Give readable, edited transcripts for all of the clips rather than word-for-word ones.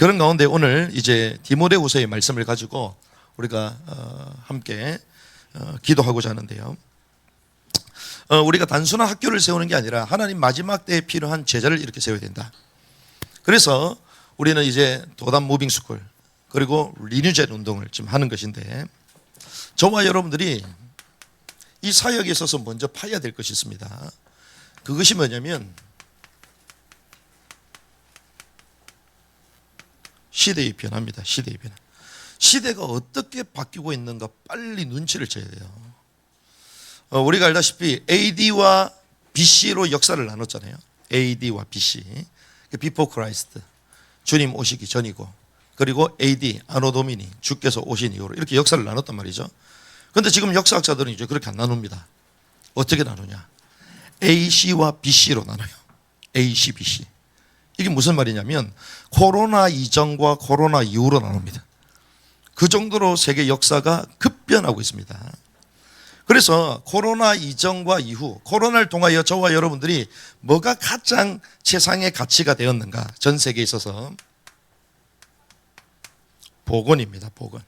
그런 가운데 오늘 이제 디모데후서의 말씀을 가지고 우리가 함께 기도하고자 하는데요. 우리가 단순한 학교를 세우는 게 아니라 하나님 마지막 때에 필요한 제자를 이렇게 세워야 된다. 그래서 우리는 이제 도단 무빙스쿨 그리고 리뉴젤 운동을 지금 하는 것인데, 저와 여러분들이 이 사역에 있어서 먼저 파야 될 것이 있습니다. 그것이 뭐냐면 시대의 변화입니다. 시대의 변화. 시대가 어떻게 바뀌고 있는가 빨리 눈치를 채야 돼요. 우리가 알다시피 AD와 BC로 역사를 나눴잖아요. AD와 BC, Before Christ, 주님 오시기 전이고, 그리고 AD, 아노 도미니, 주께서 오신 이후로 이렇게 역사를 나눴단 말이죠. 그런데 지금 역사학자들은 이제 그렇게 안 나눕니다. 어떻게 나누냐? AC와 BC로 나눠요. AC, BC. 이게 무슨 말이냐면 코로나 이전과 코로나 이후로 나눕니다. 그 정도로 세계 역사가 급변하고 있습니다. 그래서 코로나 이전과 이후, 코로나를 통하여 저와 여러분들이 뭐가 가장 최상의 가치가 되었는가? 전 세계에 있어서 복음입니다. 복음.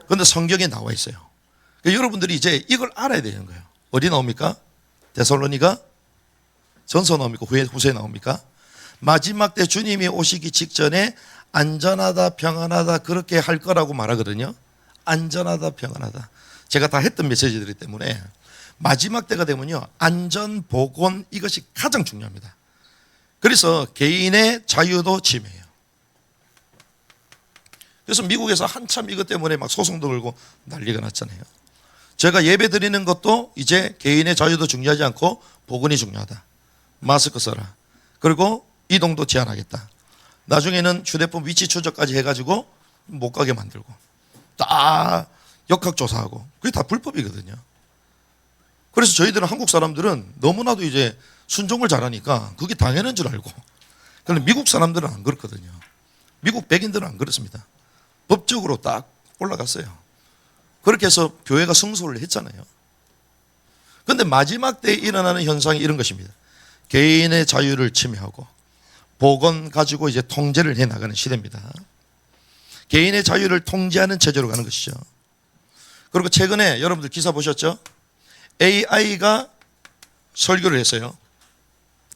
그런데 성경에 나와 있어요. 여러분들이 이제 이걸 알아야 되는 거예요. 어디 나옵니까? 데살로니가 전서 나옵니까? 후세 나옵니까? 마지막 때 주님이 오시기 직전에 안전하다, 평안하다 그렇게 할 거라고 말하거든요. 안전하다, 평안하다. 제가 다 했던 메시지들이 때문에 마지막 때가 되면요, 안전, 보건 이것이 가장 중요합니다. 그래서 개인의 자유도 침해해요. 그래서 미국에서 한참 이것 때문에 막 소송도 걸고 난리가 났잖아요. 제가 예배 드리는 것도 이제 개인의 자유도 중요하지 않고 보건이 중요하다. 마스크 써라. 그리고 이동도 제한하겠다. 나중에는 휴대폰 위치 추적까지 해가지고 못 가게 만들고 다 역학조사하고, 그게 다 불법이거든요. 그래서 저희들은 한국 사람들은 너무나도 이제 순종을 잘하니까 그게 당연한 줄 알고, 그런데 미국 사람들은 안 그렇거든요. 미국 백인들은 안 그렇습니다. 법적으로 딱 올라갔어요. 그렇게 해서 교회가 승소를 했잖아요. 그런데 마지막 때에 일어나는 현상이 이런 것입니다. 개인의 자유를 침해하고 보건 가지고 이제 통제를 해나가는 시대입니다. 개인의 자유를 통제하는 체제로 가는 것이죠. 그리고 최근에 여러분들 기사 보셨죠? AI가 설교를 했어요.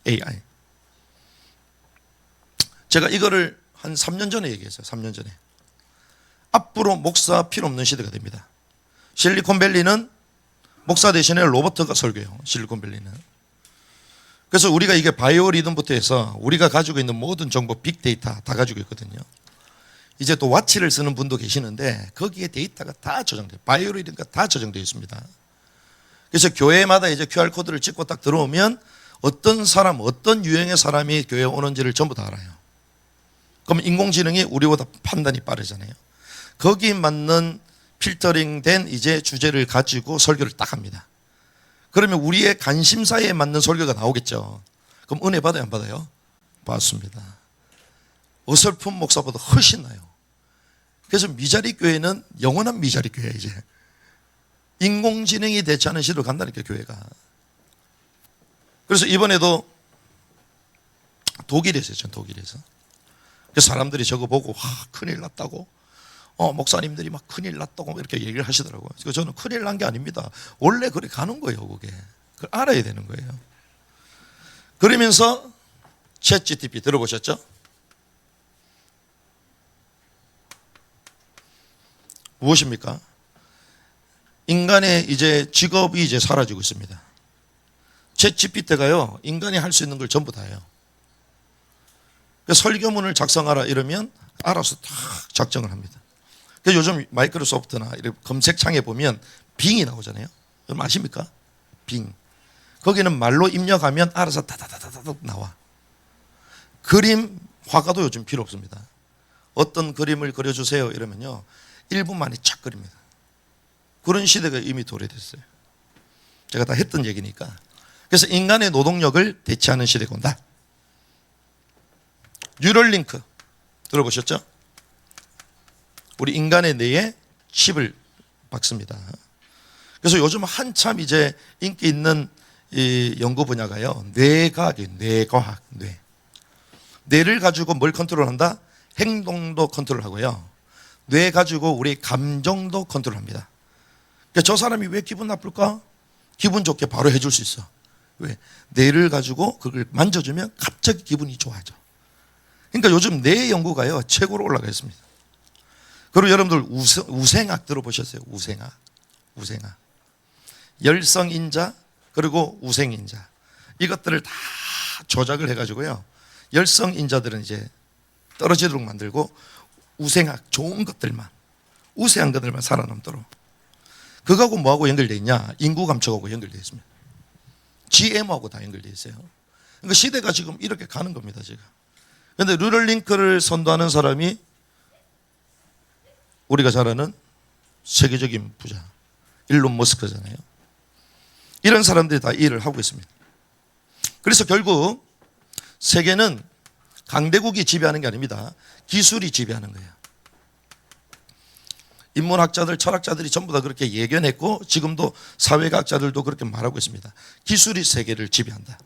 AI. 제가 이거를 한 3년 전에 얘기했어요. 3년 전에. 앞으로 목사 필요 없는 시대가 됩니다. 실리콘밸리는 목사 대신에 로버트가 설교해요. 실리콘밸리는. 그래서 우리가 이게 바이오 리듬부터 해서 우리가 가지고 있는 모든 정보, 빅데이터 다 가지고 있거든요. 이제 또 와치를 쓰는 분도 계시는데 거기에 데이터가 다 저장돼요. 바이오 리듬가 다 저장되어 있습니다. 그래서 교회마다 이제 QR코드를 찍고 딱 들어오면 어떤 사람, 어떤 유형의 사람이 교회에 오는지를 전부 다 알아요. 그럼 인공지능이 우리보다 판단이 빠르잖아요. 거기에 맞는 필터링된 이제 주제를 가지고 설교를 딱 합니다. 그러면 우리의 관심사에 맞는 설교가 나오겠죠. 그럼 은혜 받아요, 안 받아요? 받습니다. 어설픈 목사보다 훨씬 나요. 그래서 미자리 교회는 영원한 미자리 교회야. 이제 인공지능이 대체하는 시대로 간다니까, 교회가. 그래서 이번에도 독일에서 했죠. 독일에서. 그래서 사람들이 저거 보고 큰일 났다고, 목사님들이 막 큰일 났다고 이렇게 얘기를 하시더라고요. 그래서 저는 큰일 난 게 아닙니다. 원래 그렇게 가는 거예요. 그게. 그걸 알아야 되는 거예요. 그러면서 챗GPT 들어보셨죠? 무엇입니까? 인간의 이제 직업이 이제 사라지고 있습니다. 챗GPT가요, 인간이 할 수 있는 걸 전부 다 해요. 설교문을 작성하라 이러면 알아서 다 작성을 합니다. 그래서 요즘 마이크로소프트나 이렇게 검색창에 보면 빙이 나오잖아요. 여러분 아십니까? 빙. 거기는 말로 입력하면 알아서 다다다다다 나와. 그림, 화가도 요즘 필요 없습니다. 어떤 그림을 그려주세요 이러면요, 1분 만에 착 그립니다. 그런 시대가 이미 도래됐어요. 제가 다 했던 얘기니까. 그래서 인간의 노동력을 대체하는 시대가 온다. 뉴럴링크 들어보셨죠? 우리 인간의 뇌에 칩을 박습니다. 그래서 요즘 한참 이제 인기 있는 이 연구 분야가요, 뇌과학이에요. 뇌과학, 뇌. 뇌를 가지고 뭘 컨트롤한다? 행동도 컨트롤하고요. 뇌 가지고 우리 감정도 컨트롤합니다. 그러니까 저 사람이 왜 기분 나쁠까? 기분 좋게 바로 해줄 수 있어. 왜? 뇌를 가지고 그걸 만져주면 갑자기 기분이 좋아져. 그러니까 요즘 뇌 연구가요 최고로 올라가 있습니다. 그리고 여러분들 우생학 들어보셨어요? 우생학. 열성인자 그리고 우생인자 이것들을 다 조작을 해가지고요. 열성인자들은 이제 떨어지도록 만들고 우생학 좋은 것들만 우세한 것들만 살아남도록 그거하고 뭐하고 연결되어 있냐? 인구 감축하고 연결되어 있습니다. GM하고 다 연결되어 있어요. 그러니까 시대가 지금 이렇게 가는 겁니다. 지금. 그런데 뉴럴링크를 선도하는 사람이 우리가 잘 아는 세계적인 부자 일론 머스크잖아요. 이런 사람들이 다 일을 하고 있습니다. 그래서 결국 세계는 강대국이 지배하는 게 아닙니다. 기술이 지배하는 거예요. 인문학자들, 철학자들이 전부 다 그렇게 예견했고 지금도 사회과학자들도 그렇게 말하고 있습니다. 기술이 세계를 지배한다.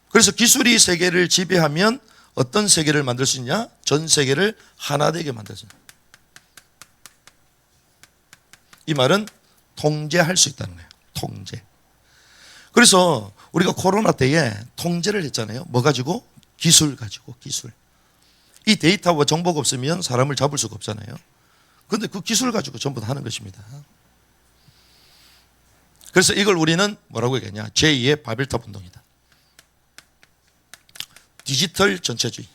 그래서 기술이 세계를 지배하면 어떤 세계를 만들 수 있냐? 전 세계를 하나 되게 만들 수 있다. 이 말은 통제할 수 있다는 거예요. 통제. 그래서 우리가 코로나 때에 통제를 했잖아요. 뭐 가지고? 기술 가지고, 기술. 이 데이터와 정보가 없으면 사람을 잡을 수가 없잖아요. 그런데 그 기술 가지고 전부 다 하는 것입니다. 그래서 이걸 우리는 뭐라고 얘기하냐? 제2의 바벨탑 운동이다. 디지털 전체주의.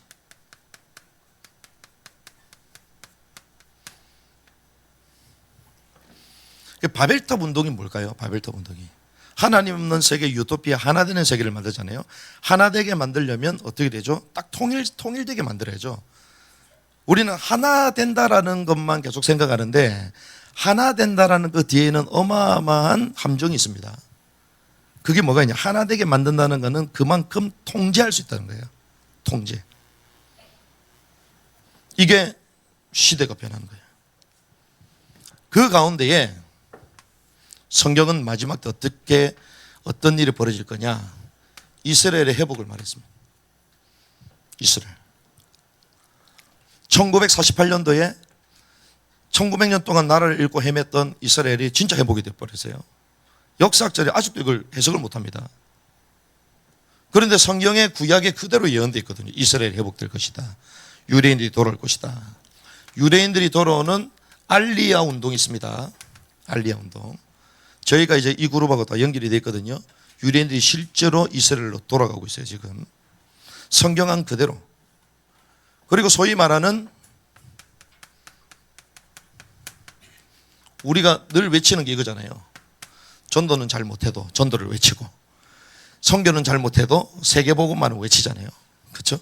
바벨탑 운동이 뭘까요? 바벨탑 운동이. 하나님 없는 세계 유토피아 하나 되는 세계를 만들잖아요. 하나 되게 만들려면 어떻게 되죠? 딱 통일되게 만들어야죠. 우리는 하나 된다라는 것만 계속 생각하는데 하나 된다라는 그 뒤에는 어마어마한 함정이 있습니다. 그게 뭐가 있냐? 하나 되게 만든다는 것은 그만큼 통제할 수 있다는 거예요. 통제. 이게 시대가 변하는 거예요. 그 가운데에 성경은 마지막 때 어떤 일이 벌어질 거냐? 이스라엘의 회복을 말했습니다. 이스라엘. 1948년도에 1900년 동안 나라를 잃고 헤맸던 이스라엘이 진짜 회복이 되어버렸어요. 역사학자들이 아직도 이걸 해석을 못합니다. 그런데 성경의 구약에 그대로 예언되어 있거든요. 이스라엘이 회복될 것이다. 유대인들이 돌아올 것이다. 유대인들이 돌아오는 알리야 운동이 있습니다. 알리야 운동. 저희가 이제 이 그룹하고 다 연결이 되어 있거든요. 유대인들이 실제로 이스라엘로 돌아가고 있어요. 지금 성경한 그대로. 그리고 소위 말하는 우리가 늘 외치는 게 이거잖아요. 전도는 잘 못해도 전도를 외치고 선교는 잘 못해도 세계복음화는 외치잖아요. 그렇죠?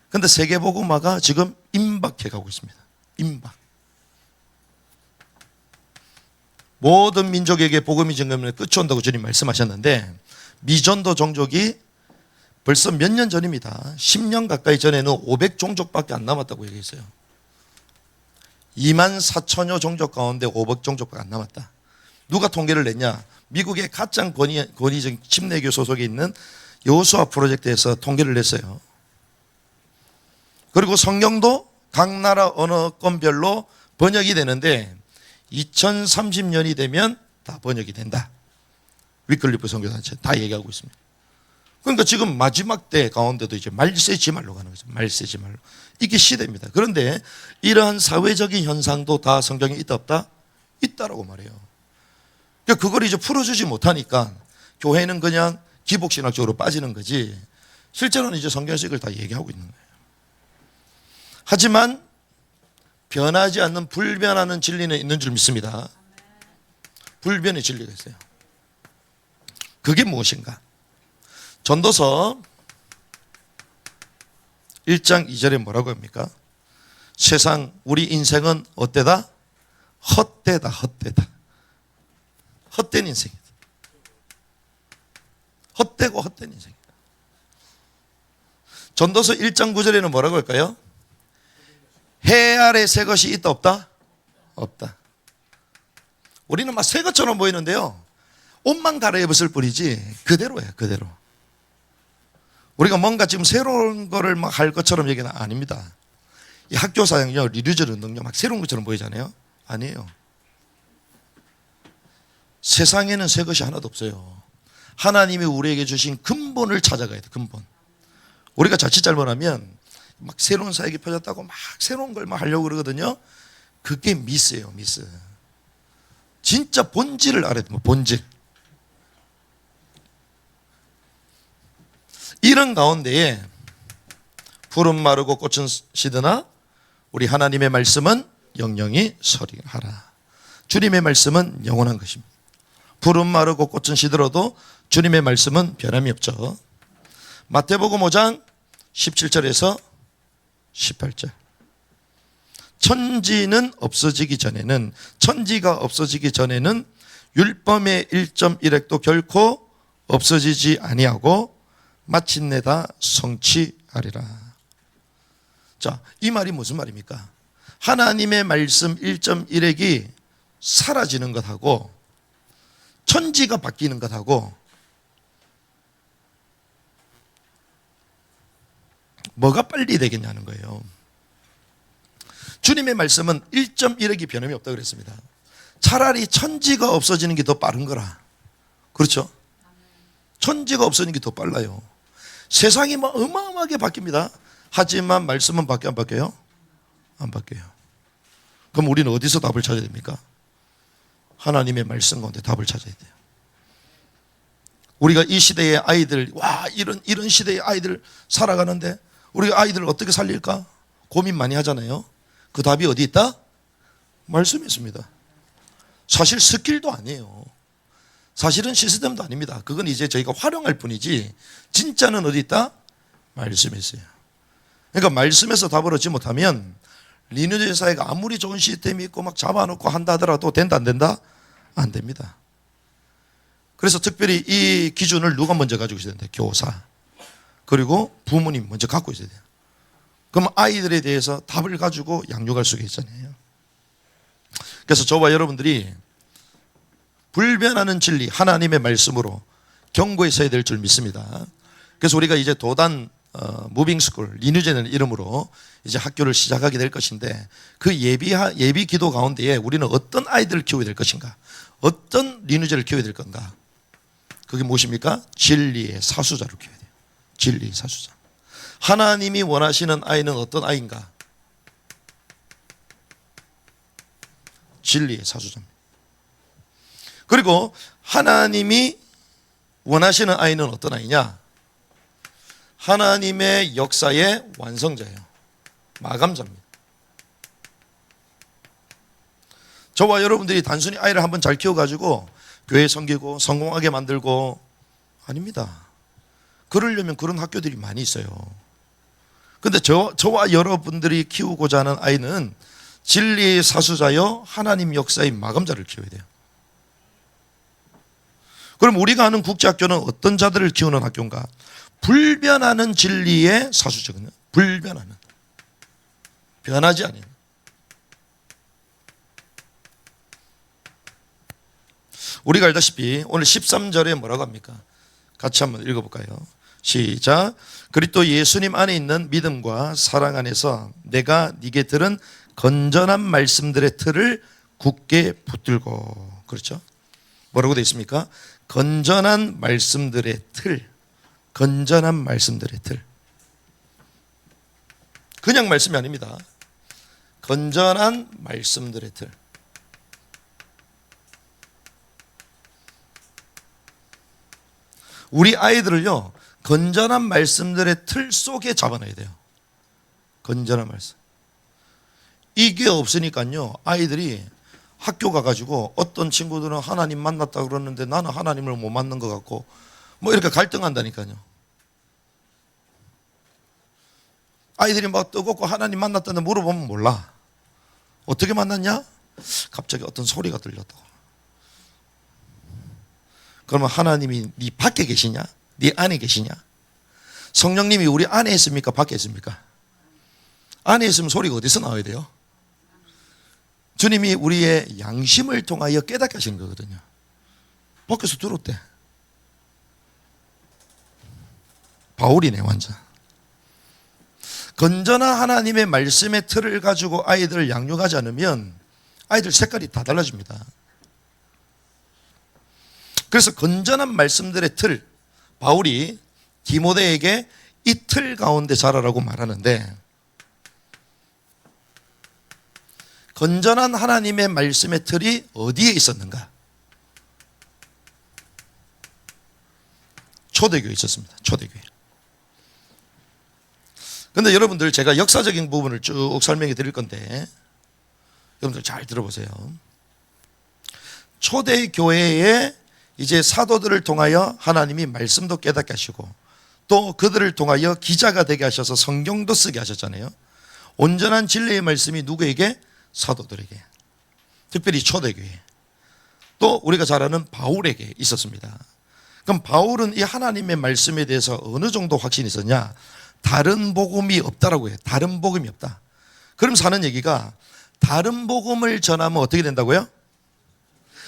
그런데 세계복음화가 지금 임박해 가고 있습니다. 임박. 모든 민족에게 복음이 전하면 끝이 온다고 주님 말씀하셨는데 미전도 종족이 벌써 몇 년 전입니다. 10년 가까이 전에는 500종족밖에 안 남았다고 얘기했어요. 2만 4천여 종족 가운데 500종족밖에 안 남았다. 누가 통계를 냈냐? 미국의 가장 권위적 침례교 소속에 있는 여호수아 프로젝트에서 통계를 냈어요. 그리고 성경도 각 나라 언어권별로 번역이 되는데 2030년이 되면 다 번역이 된다. 위클리프 선교단체 다 얘기하고 있습니다. 그러니까 지금 마지막 때 가운데도 이제 말세지말로 가는 거죠. 말세지말로. 이게 시대입니다. 그런데 이러한 사회적인 현상도 다 성경에 있다 없다? 있다라고 말해요. 그러니까 그걸 이제 풀어주지 못하니까 교회는 그냥 기복신학적으로 빠지는 거지 실제로는 이제 성경에서 이걸 다 얘기하고 있는 거예요. 하지만 변하지 않는 불변하는 진리는 있는 줄 믿습니다. 불변의 진리가 있어요. 그게 무엇인가? 전도서 1장 2절에 뭐라고 합니까? 세상 우리 인생은 어때다? 헛되다. 헛되다. 헛된 인생이다. 헛되고 헛된 인생이다. 전도서 1장 9절에는 뭐라고 할까요? 해 아래 새 것이 있다 없다? 없다. 우리는 막 새 것처럼 보이는데요. 옷만 갈아입었을 뿐이지 그대로예요. 그대로. 우리가 뭔가 지금 새로운 거를 막 할 것처럼 얘기는 아닙니다. 이 학교 사역은요, 리뉴얼 운동요, 막 새로운 것처럼 보이잖아요. 아니에요. 세상에는 새 것이 하나도 없어요. 하나님이 우리에게 주신 근본을 찾아가야 돼. 근본. 우리가 자칫 잘못하면 막 새로운 사역이 펴졌다고 막 새로운 걸 막 하려고 그러거든요. 그게 미스예요, 미스. 진짜 본질을 알아야 돼요. 본질. 이런 가운데에 푸른 마르고 꽃은 시드나 우리 하나님의 말씀은 영영이 서리하라. 주님의 말씀은 영원한 것입니다. 푸른 마르고 꽃은 시들어도 주님의 말씀은 변함이 없죠. 마태복음 5장 17절에서 18절. 천지가 없어지기 전에는 율법의 1.1획도 결코 없어지지 아니하고 마침내 다 성취하리라. 자, 이 말이 무슨 말입니까? 하나님의 말씀 1.1획이 사라지는 것하고 천지가 바뀌는 것하고 뭐가 빨리 되겠냐는 거예요. 주님의 말씀은 1.1획이 변함이 없다고 그랬습니다. 차라리 천지가 없어지는 게 더 빠른 거라. 그렇죠? 천지가 없어지는 게 더 빨라요. 세상이 막 어마어마하게 바뀝니다. 하지만 말씀은 바뀌어 안 바뀌어요? 안 바뀌어요. 그럼 우리는 어디서 답을 찾아야 됩니까? 하나님의 말씀 가운데 답을 찾아야 돼요. 우리가 이 시대의 아이들, 이런 시대의 아이들 살아가는데 우리가 아이들을 어떻게 살릴까? 고민 많이 하잖아요. 그 답이 어디 있다? 말씀에 있습니다. 사실 스킬도 아니에요. 사실은 시스템도 아닙니다. 그건 이제 저희가 활용할 뿐이지 진짜는 어디 있다? 말씀에 있어요. 그러니까 말씀에서 답을 얻지 못하면 리뉴얼 사회가 아무리 좋은 시스템이 있고 막 잡아놓고 한다 하더라도 된다 안 된다? 안 됩니다. 그래서 특별히 이 기준을 누가 먼저 가지고 있어야 된다? 교사. 그리고 부모님 먼저 갖고 있어야 돼요. 그럼 아이들에 대해서 답을 가지고 양육할 수가 있잖아요. 그래서 저와 여러분들이 불변하는 진리 하나님의 말씀으로 경고에 서야 될 줄 믿습니다. 그래서 우리가 이제 도단 무빙스쿨 리뉴제는 이름으로 이제 학교를 시작하게 될 것인데 그 예비 기도 가운데에 우리는 어떤 아이들을 키워야 될 것인가, 어떤 리뉴제를 키워야 될 건가, 그게 무엇입니까? 진리의 사수자를 키워야 돼요. 진리의 사수자. 하나님이 원하시는 아이는 어떤 아이인가? 진리의 사수자입니다. 그리고 하나님이 원하시는 아이는 어떤 아이냐? 하나님의 역사의 완성자예요. 마감자입니다. 저와 여러분들이 단순히 아이를 한번 잘 키워가지고 교회 섬기고 성공하게 만들고 아닙니다. 그러려면 그런 학교들이 많이 있어요. 근데 저와 여러분들이 키우고자 하는 아이는 진리의 사수자여 하나님 역사의 마감자를 키워야 돼요. 그럼 우리가 하는 국제학교는 어떤 자들을 키우는 학교인가? 불변하는 진리의 사수자거든요. 불변하는. 변하지 않는. 우리가 알다시피 오늘 13절에 뭐라고 합니까? 같이 한번 읽어볼까요? 시작. 그리스도 예수님 안에 있는 믿음과 사랑 안에서 내가 네게 들은 건전한 말씀들의 틀을 굳게 붙들고. 그렇죠? 뭐라고 되어 있습니까? 건전한 말씀들의 틀. 건전한 말씀들의 틀. 그냥 말씀이 아닙니다. 건전한 말씀들의 틀. 우리 아이들을요, 건전한 말씀들의 틀 속에 잡아놔야 돼요. 건전한 말씀. 이게 없으니까요, 아이들이 학교 가가지고 어떤 친구들은 하나님 만났다 그러는데 나는 하나님을 못 만난 것 같고 뭐 이렇게 갈등한다니까요. 아이들이 막 뜨겁고 하나님 만났다는데 물어보면 몰라. 어떻게 만났냐? 갑자기 어떤 소리가 들렸다고. 그러면 하나님이 네 밖에 계시냐? 네 안에 계시냐? 성령님이 우리 안에 있습니까? 밖에 있습니까? 안에 있으면 소리가 어디서 나와야 돼요? 주님이 우리의 양심을 통하여 깨닫게 하시는 거거든요. 밖에서 들었대. 바울이네 완전. 건전한 하나님의 말씀의 틀을 가지고 아이들을 양육하지 않으면 아이들 색깔이 다 달라집니다. 그래서 건전한 말씀들의 틀, 바울이 디모데에게 이 틀 가운데 자라라고 말하는데, 건전한 하나님의 말씀의 틀이 어디에 있었는가? 초대교회에 있었습니다. 초대교회. 근데 여러분들, 제가 역사적인 부분을 쭉 설명해 드릴 건데 여러분들 잘 들어보세요. 초대교회에 이제 사도들을 통하여 하나님이 말씀도 깨닫게 하시고 또 그들을 통하여 기자가 되게 하셔서 성경도 쓰게 하셨잖아요. 온전한 진리의 말씀이 누구에게? 사도들에게, 특별히 초대교회, 또 우리가 잘 아는 바울에게 있었습니다. 그럼 바울은 이 하나님의 말씀에 대해서 어느 정도 확신이 있었냐? 다른 복음이 없다라고 해요. 다른 복음이 없다. 그럼 사는 얘기가, 다른 복음을 전하면 어떻게 된다고요?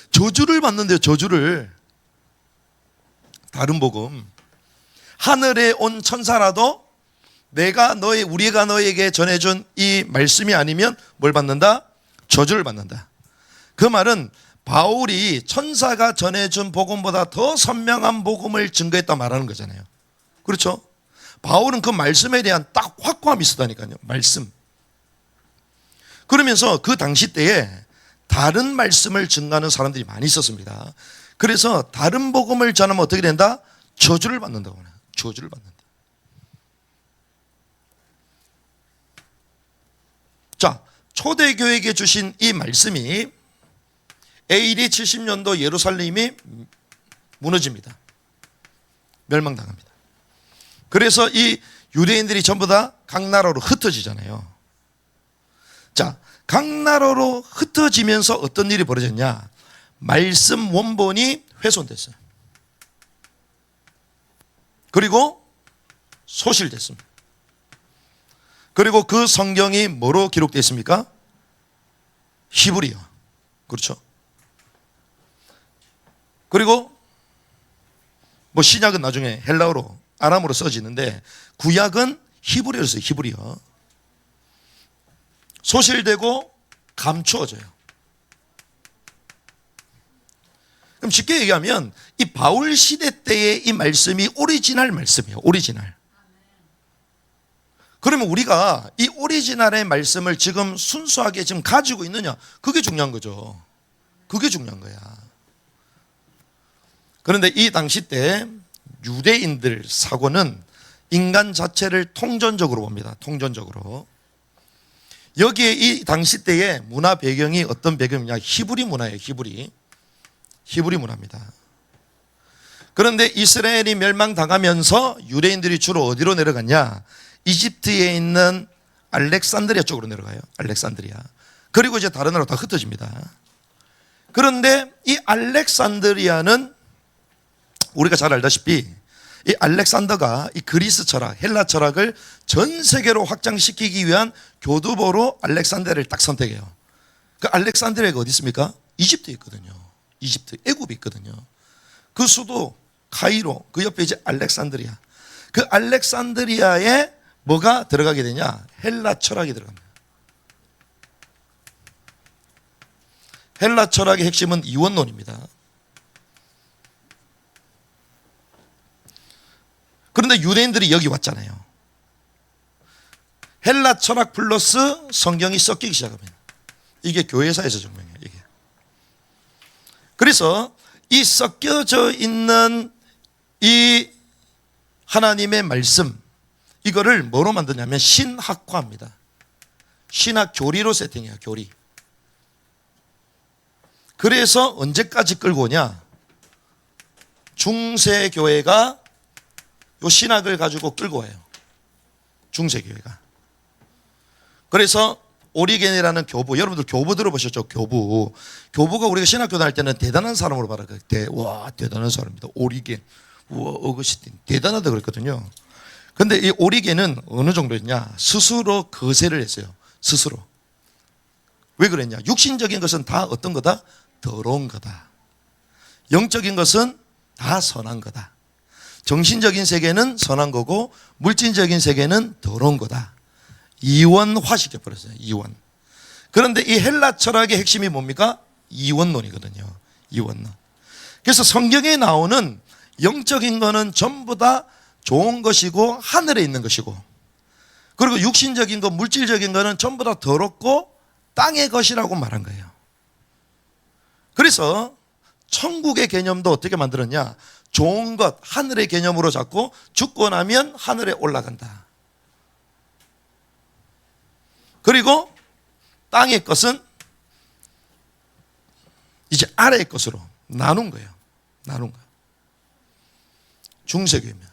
저주를 받는데요. 저주를. 다른 복음, 하늘에 온 천사라도 우리가 너에게 전해준 이 말씀이 아니면 뭘 받는다? 저주를 받는다. 그 말은 바울이 천사가 전해준 복음보다 더 선명한 복음을 증거했다 말하는 거잖아요. 그렇죠? 바울은 그 말씀에 대한 딱 확고함이 있었다니까요. 말씀. 그러면서 그 당시 때에 다른 말씀을 증거하는 사람들이 많이 있었습니다. 그래서 다른 복음을 전하면 어떻게 된다? 저주를 받는다고 해요. 저주를 받는다. 자, 초대교회에게 주신 이 말씀이 AD 70년도 예루살렘이 무너집니다. 멸망당합니다. 그래서 이 유대인들이 전부 다 각 나라로 흩어지잖아요. 자, 각 나라로 흩어지면서 어떤 일이 벌어졌냐? 말씀 원본이 훼손됐어요. 그리고 소실됐습니다. 그리고 그 성경이 뭐로 기록되어 있습니까? 히브리어. 그렇죠? 그리고 뭐 신약은 나중에 헬라어로, 아람어로 써지는데 구약은 히브리어로 써요. 히브리어. 소실되고 감추어져요. 그럼 쉽게 얘기하면 이 바울 시대 때의 이 말씀이 오리지널 말씀이에요. 오리지널. 그러면 우리가 이 오리지널의 말씀을 지금 순수하게 지금 가지고 있느냐? 그게 중요한 거죠. 그게 중요한 거야. 그런데 이 당시 때 유대인들 사고는 인간 자체를 통전적으로 봅니다. 통전적으로. 여기에 이 당시 때의 문화 배경이 어떤 배경이냐? 히브리 문화예요. 히브리 문화입니다. 그런데 이스라엘이 멸망당하면서 유대인들이 주로 어디로 내려갔냐? 이집트에 있는 알렉산드리아 쪽으로 내려가요. 알렉산드리아. 그리고 이제 다른 나라로 다 흩어집니다. 그런데 이 알렉산드리아는 우리가 잘 알다시피 이 알렉산더가 이 그리스 철학, 헬라 철학을 전 세계로 확장시키기 위한 교두보로 알렉산드리아를 딱 선택해요. 그 알렉산드리아가 어디 있습니까? 이집트에 있거든요. 이집트, 애굽에 있거든요. 그 수도 카이로, 그 옆에 이제 알렉산드리아. 그 알렉산드리아에 뭐가 들어가게 되냐? 헬라 철학이 들어갑니다. 헬라 철학의 핵심은 이원론입니다. 그런데 유대인들이 여기 왔잖아요. 헬라 철학 플러스 성경이 섞이기 시작합니다. 이게 교회사에서 증명해요. 이게. 그래서 이 섞여져 있는 이 하나님의 말씀, 이거를 뭐로 만드냐면 신학화합니다. 신학 교리로 세팅해요. 교리. 그래서 언제까지 끌고 오냐? 중세교회가 이 신학을 가지고 끌고 와요. 중세교회가. 그래서 오리겐이라는 교부, 여러분들 교부 들어보셨죠? 교부가 우리가 신학교 다닐 때는 대단한 사람으로 말해요. 와, 대단한 사람입니다. 오리겐, 우와, 어거스틴, 대단하다 그랬거든요. 근데 이 오리겐은 어느 정도였냐? 스스로 거세를 했어요. 스스로. 왜 그랬냐? 육신적인 것은 다 어떤 거다? 더러운 거다. 영적인 것은 다 선한 거다. 정신적인 세계는 선한 거고 물질적인 세계는 더러운 거다. 이원화 시켜버렸어요. 이원. 그런데 이 헬라 철학의 핵심이 뭡니까? 이원론이거든요. 이원론. 그래서 성경에 나오는 영적인 거는 전부 다 좋은 것이고 하늘에 있는 것이고, 그리고 육신적인 거, 물질적인 거는 전부 다 더럽고 땅의 것이라고 말한 거예요. 그래서 천국의 개념도 어떻게 만들었냐? 좋은 것, 하늘의 개념으로 잡고 죽고 나면 하늘에 올라간다. 그리고 땅의 것은 이제 아래의 것으로 나눈 거예요. 나눈 거예요. 중세교회입니다.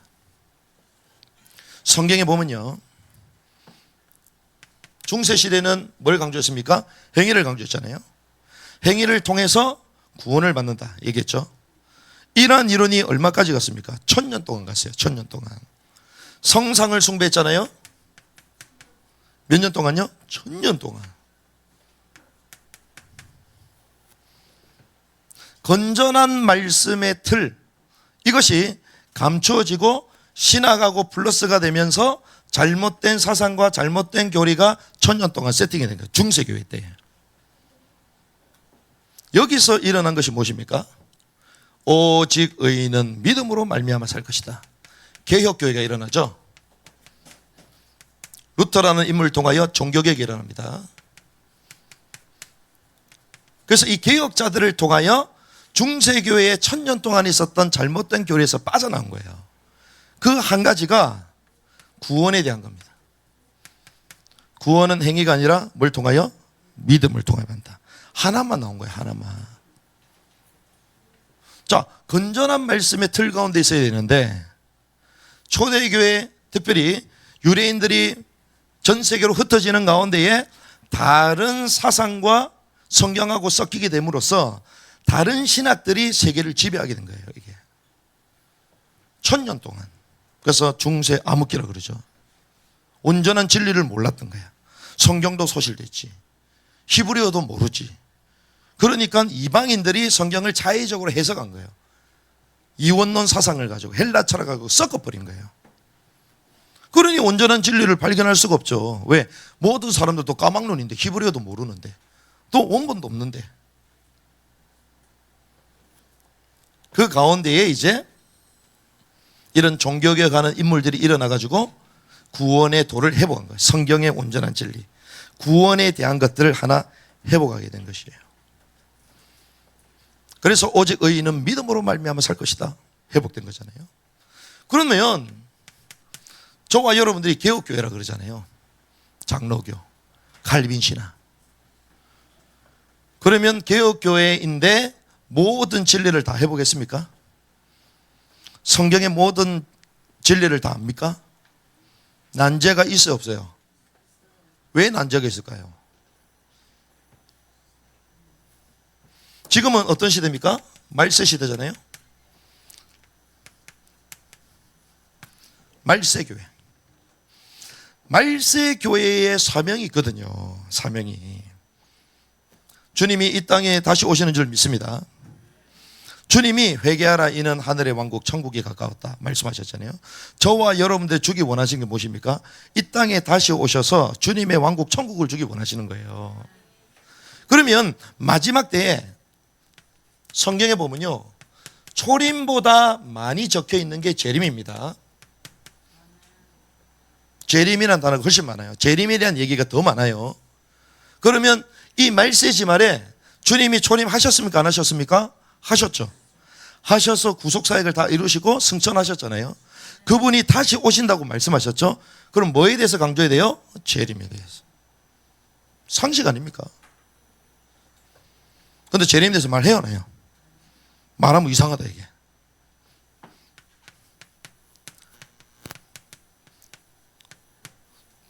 성경에 보면요, 중세시대는 뭘 강조했습니까? 행위를 강조했잖아요. 행위를 통해서 구원을 받는다 얘기했죠. 이러한 이론이 얼마까지 갔습니까? 1000년 동안 갔어요. 1000년 동안. 성상을 숭배했잖아요. 몇 년 동안요? 1000년 동안. 건전한 말씀의 틀, 이것이 감추어지고 신학하고 플러스가 되면서 잘못된 사상과 잘못된 교리가 1000년 동안 세팅이 된 거예요. 중세교회 때. 여기서 일어난 것이 무엇입니까? 오직 의인은 믿음으로 말미암아 살 것이다. 개혁교회가 일어나죠. 루터라는 인물을 통하여 종교개혁이 일어납니다. 그래서 이 개혁자들을 통하여 중세교회에 1000년 동안 있었던 잘못된 교리에서 빠져나온 거예요. 그 한 가지가 구원에 대한 겁니다. 구원은 행위가 아니라 뭘 통하여? 믿음을 통하여 한다. 하나만 나온 거예요. 하나만. 자, 건전한 말씀의 틀 가운데 있어야 되는데, 초대교회, 특별히 유대인들이 전 세계로 흩어지는 가운데에 다른 사상과 성경하고 섞이게 됨으로써 다른 신학들이 세계를 지배하게 된 거예요. 이게 1000년 동안. 그래서 중세 암흑기라 그러죠. 온전한 진리를 몰랐던 거야. 성경도 소실됐지, 히브리어도 모르지. 그러니까 이방인들이 성경을 자의적으로 해석한 거예요. 이원론 사상을 가지고 헬라 철학을 가지고 섞어버린 거예요. 그러니 온전한 진리를 발견할 수가 없죠. 왜? 모든 사람들도 까막눈인데, 히브리어도 모르는데, 또 원본도 없는데. 그 가운데에 이제 이런 종교개혁하는 인물들이 일어나가지고 구원의 도를 회복한 거예요. 성경의 온전한 진리, 구원에 대한 것들을 하나 회복하게 된 것이에요. 그래서 오직 의인은 믿음으로 말미암아 살 것이다. 회복된 거잖아요. 그러면 저와 여러분들이 개혁교회라 그러잖아요. 장로교, 칼빈신화. 그러면 개혁교회인데 모든 진리를 다 회복했습니까? 성경의 모든 진리를 다 압니까? 난제가 있어요, 없어요? 왜 난제가 있을까요? 지금은 어떤 시대입니까? 말세 시대잖아요. 말세교회. 말세교회의 사명이 있거든요. 사명이. 주님이 이 땅에 다시 오시는 줄 믿습니다. 주님이 회개하라, 이는 하늘의 왕국 천국이 가까웠다 말씀하셨잖아요. 저와 여러분들 주기 원하시는 게 무엇입니까? 이 땅에 다시 오셔서 주님의 왕국 천국을 주기 원하시는 거예요. 그러면 마지막 때에 성경에 보면요, 초림보다 많이 적혀 있는 게 재림입니다. 재림이라는 단어가 훨씬 많아요. 재림에 대한 얘기가 더 많아요. 그러면 이 말세지 말에 주님이 초림하셨습니까? 안 하셨습니까? 하셨죠. 하셔서 구속사역을 다 이루시고 승천하셨잖아요. 그분이 다시 오신다고 말씀하셨죠. 그럼 뭐에 대해서 강조해야 돼요? 재림에 대해서. 상식 아닙니까? 근데 재림에 대해서 말해요, 안 해요? 말하면 이상하다 이게.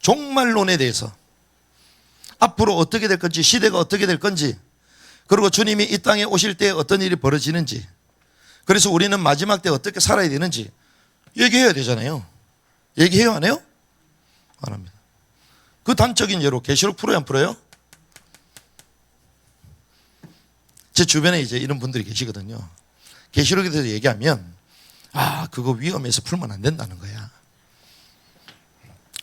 종말론에 대해서 앞으로 어떻게 될 건지, 시대가 어떻게 될 건지, 그리고 주님이 이 땅에 오실 때 어떤 일이 벌어지는지, 그래서 우리는 마지막 때 어떻게 살아야 되는지 얘기해야 되잖아요. 얘기해요, 안 해요? 안 합니다. 그 단적인 예로 계시록 풀어요, 안 풀어요? 제 주변에 이제 이런 분들이 계시거든요. 계시록에 대해서 얘기하면 그거 위험해서 풀면 안 된다는 거야.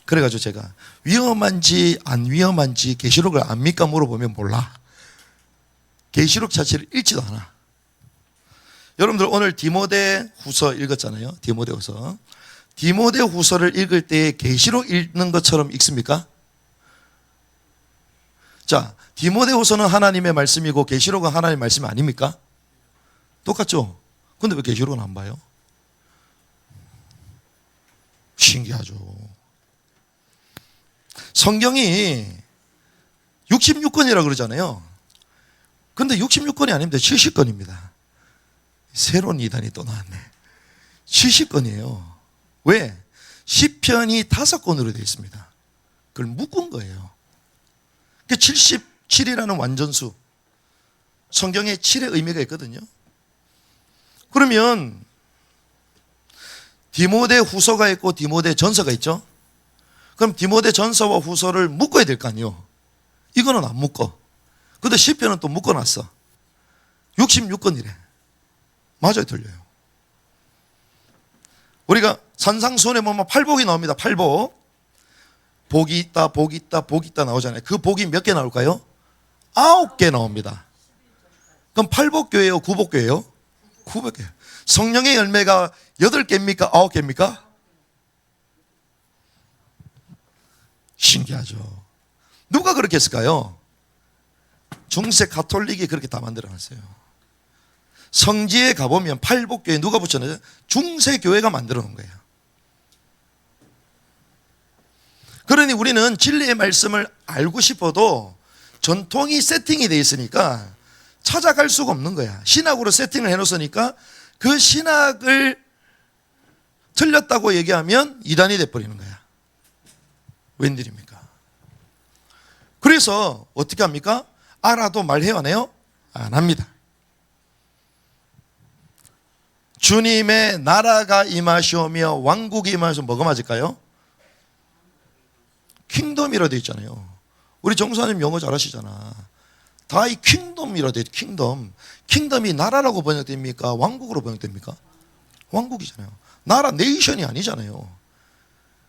그래가지고 제가 위험한지 안 위험한지 계시록을 압니까 물어보면 몰라. 계시록 자체를 읽지도 않아. 여러분들 오늘 디모데후서 읽었잖아요. 디모데후서. 디모데후서를 읽을 때 계시록 읽는 것처럼 읽습니까? 자, 디모데후서는 하나님의 말씀이고 계시록은 하나님의 말씀이 아닙니까? 똑같죠? 근데 왜 계시록은 안 봐요? 신기하죠. 성경이 66권이라고 그러잖아요. 근데 66권이 아닙니다. 70권입니다. 새로운 이단이 또 나왔네. 70권이에요. 왜? 시편이 5권으로 되어 있습니다. 그걸 묶은 거예요. 77이라는 완전수. 성경에 7의 의미가 있거든요. 그러면 디모데 후서가 있고 디모데 전서가 있죠. 그럼 디모데 전서와 후서를 묶어야 될 거 아니에요. 이거는 안 묶어. 근데 시편은 또 묶어놨어. 66권이래. 맞아요, 틀려요. 우리가 산상수훈에 보면 팔복이 나옵니다. 팔복. 복이 있다, 복이 있다, 복이 있다 나오잖아요. 그 복이 몇 개 나올까요? 9개 나옵니다. 그럼 팔복교회요, 구복교회요? 구복교회. 성령의 열매가 8개입니까? 9개입니까? 신기하죠. 누가 그렇게 했을까요? 중세 가톨릭이 그렇게 다 만들어놨어요. 성지에 가보면 팔복교회 누가 붙여놨어요? 중세교회가 만들어 놓은 거예요. 그러니 우리는 진리의 말씀을 알고 싶어도 전통이 세팅이 되어 있으니까 찾아갈 수가 없는 거야. 신학으로 세팅을 해놓으니까 그 신학을 틀렸다고 얘기하면 이단이 돼버리는 거야. 웬일입니까? 그래서 어떻게 합니까? 알아도 말해요, 안 해요? 안 합니다. 주님의 나라가 임하시오며 왕국이 임하시오면 뭐가 맞을까요? 킹덤이라 되어 있잖아요. 우리 정사님 영어 잘하시잖아. 다이 킹덤이라 되어 있죠. 킹덤. 킹덤이 나라라고 번역됩니까? 왕국으로 번역됩니까? 왕국이잖아요. 나라, 네이션이 아니잖아요.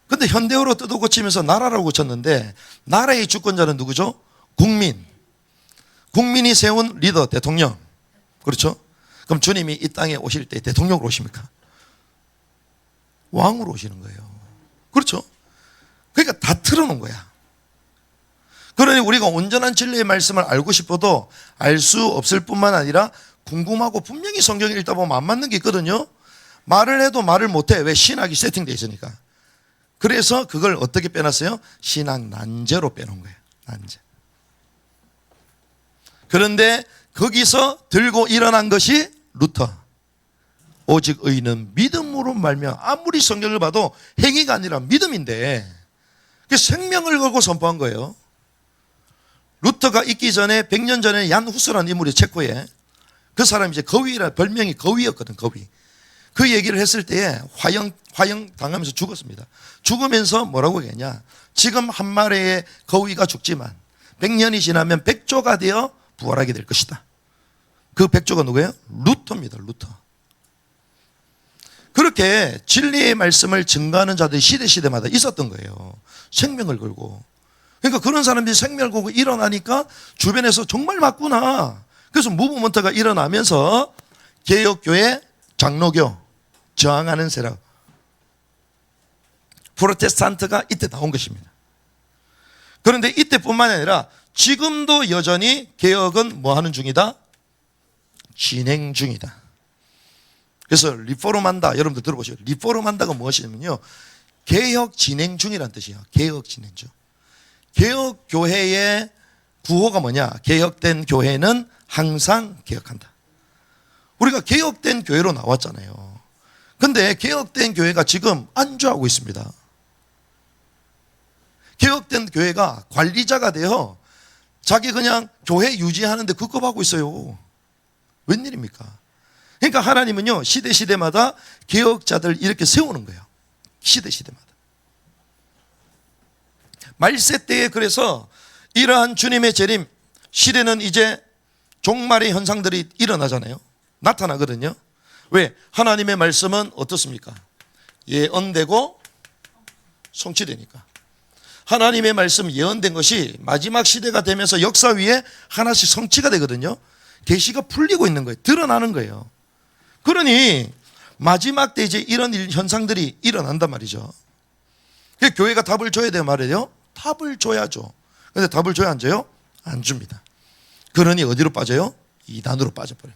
근데 현대어로 뜯어고치면서 나라라고 고쳤는데 나라의 주권자는 누구죠? 국민. 국민이 세운 리더, 대통령. 그렇죠? 그럼 주님이 이 땅에 오실 때 대통령으로 오십니까? 왕으로 오시는 거예요. 그렇죠? 그러니까 다 틀어놓은 거야. 그러니 우리가 온전한 진리의 말씀을 알고 싶어도 알 수 없을 뿐만 아니라 궁금하고 분명히 성경을 읽다 보면 안 맞는 게 있거든요. 말을 해도 말을 못해. 왜? 신학이 세팅되어 있으니까. 그래서 그걸 어떻게 빼놨어요? 신학 난제로 빼놓은 거예요. 난제. 그런데 거기서 들고 일어난 것이 루터. 오직 의인은 믿음으로 말미암아. 아무리 성경을 봐도 행위가 아니라 믿음인데 생명을 걸고 선포한 거예요. 루터가 있기 전에 100년 전에 얀 후스라는 인물이 체코에 그 사람이 이제 거위라 별명이 거위였거든. 거위. 그 얘기를 했을 때에 화형 당하면서 죽었습니다. 죽으면서 뭐라고 얘기했냐? 지금 한 마리의 거위가 죽지만 100년이 지나면 백조가 되어 부활하게 될 것이다. 그 백조가 누구예요? 루터입니다. 루터. 그렇게 진리의 말씀을 증거하는 자들이 시대마다 있었던 거예요. 생명을 걸고. 그러니까 그런 사람들이 생명을 걸고 일어나니까 주변에서 정말 맞구나. 그래서 무브먼트가 일어나면서 개혁교회, 장로교 저항하는 세력, 프로테스탄트가 이때 나온 것입니다. 그런데 이때뿐만 아니라 지금도 여전히 개혁은 뭐 하는 중이다? 진행 중이다. 그래서 리포럼한다. 여러분들 들어보시죠. 리포럼한다가 무엇이냐면요, 개혁 진행 중이란 뜻이에요. 개혁 진행 중. 개혁 교회의 구호가 뭐냐? 개혁된 교회는 항상 개혁한다. 우리가 개혁된 교회로 나왔잖아요. 근데 개혁된 교회가 지금 안주하고 있습니다. 개혁된 교회가 관리자가 되어 자기 그냥 교회 유지하는데 급급하고 있어요. 웬일입니까? 그러니까 하나님은요, 시대마다 개혁자들 이렇게 세우는 거예요. 시대마다. 말세 때에 그래서 이러한 주님의 재림, 시대는 이제 종말의 현상들이 일어나잖아요. 나타나거든요. 왜? 하나님의 말씀은 어떻습니까? 예언되고 성취되니까. 하나님의 말씀 예언된 것이 마지막 시대가 되면서 역사 위에 하나씩 성취가 되거든요. 계시가 풀리고 있는 거예요. 드러나는 거예요. 그러니 마지막 때 이제 이런 현상들이 일어난단 말이죠. 교회가 답을 줘야 돼요, 말이에요? 답을 줘야죠. 근데 답을 줘야 안 줘요? 안 줍니다. 그러니 어디로 빠져요? 이단으로 빠져버려요.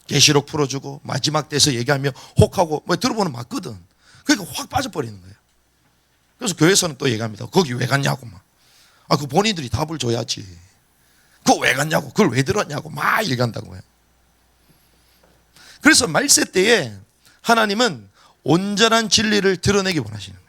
계시록 풀어주고 마지막 때에서 얘기하며 혹하고 뭐 들어보면 맞거든. 그러니까 확 빠져버리는 거예요. 그래서 교회에서는 또 얘기합니다. 거기 왜 갔냐고 막. 그 본인들이 답을 줘야지. 그거 왜 갔냐고. 그걸 왜 들었냐고 막 얘기한다고 해요. 그래서 말세 때에 하나님은 온전한 진리를 드러내기 원하시는 거예요.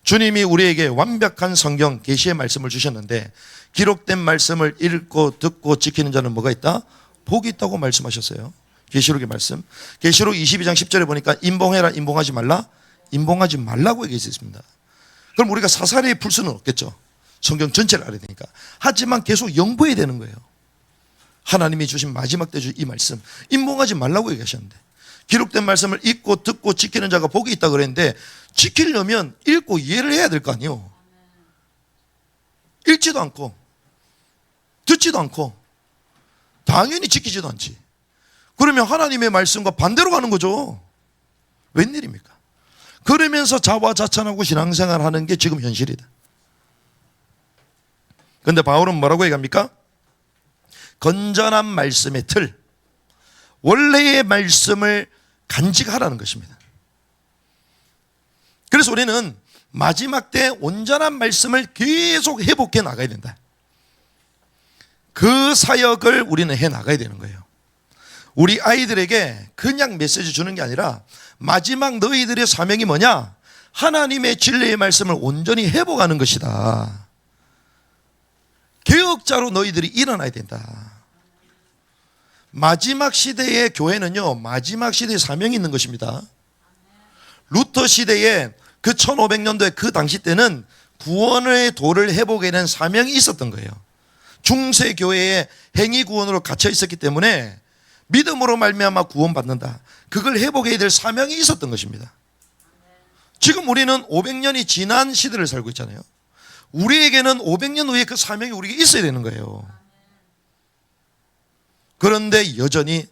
주님이 우리에게 완벽한 성경 계시의 말씀을 주셨는데 기록된 말씀을 읽고 듣고 지키는 자는 뭐가 있다? 복이 있다고 말씀하셨어요. 계시록의 말씀. 계시록 22장 10절에 보니까 인봉해라, 인봉하지 말라. 인봉하지 말라고 얘기했습니다. 그럼 우리가 사사리에 풀 수는 없겠죠. 성경 전체를 알아야 되니까. 하지만 계속 연구해야 되는 거예요. 하나님이 주신 마지막 때 이 말씀 인봉하지 말라고 얘기하셨는데 기록된 말씀을 읽고 듣고 지키는 자가 복이 있다 그랬는데 지키려면 읽고 이해를 해야 될 거 아니에요. 읽지도 않고 듣지도 않고 당연히 지키지도 않지. 그러면 하나님의 말씀과 반대로 가는 거죠. 웬일입니까? 그러면서 자화자찬하고 신앙생활하는 게 지금 현실이다. 그런데 바울은 뭐라고 얘기합니까? 건전한 말씀의 틀, 원래의 말씀을 간직하라는 것입니다. 그래서 우리는 마지막 때 온전한 말씀을 계속 회복해 나가야 된다. 그 사역을 우리는 해 나가야 되는 거예요. 우리 아이들에게 그냥 메시지 주는 게 아니라 마지막 너희들의 사명이 뭐냐? 하나님의 진리의 말씀을 온전히 회복하는 것이다. 개혁자로 너희들이 일어나야 된다. 마지막 시대의 교회는요, 마지막 시대에 사명이 있는 것입니다. 루터 시대에 그 1500년도에 그 당시 때는 구원의 도를 회복해낸 사명이 있었던 거예요. 중세 교회의 행위 구원으로 갇혀 있었기 때문에 믿음으로 말미암아 구원받는다. 그걸 회복해야 될 사명이 있었던 것입니다. 지금 우리는 500년이 지난 시대를 살고 있잖아요. 우리에게는 500년 후에 그 사명이 우리에게 있어야 되는 거예요. 그런데 여전히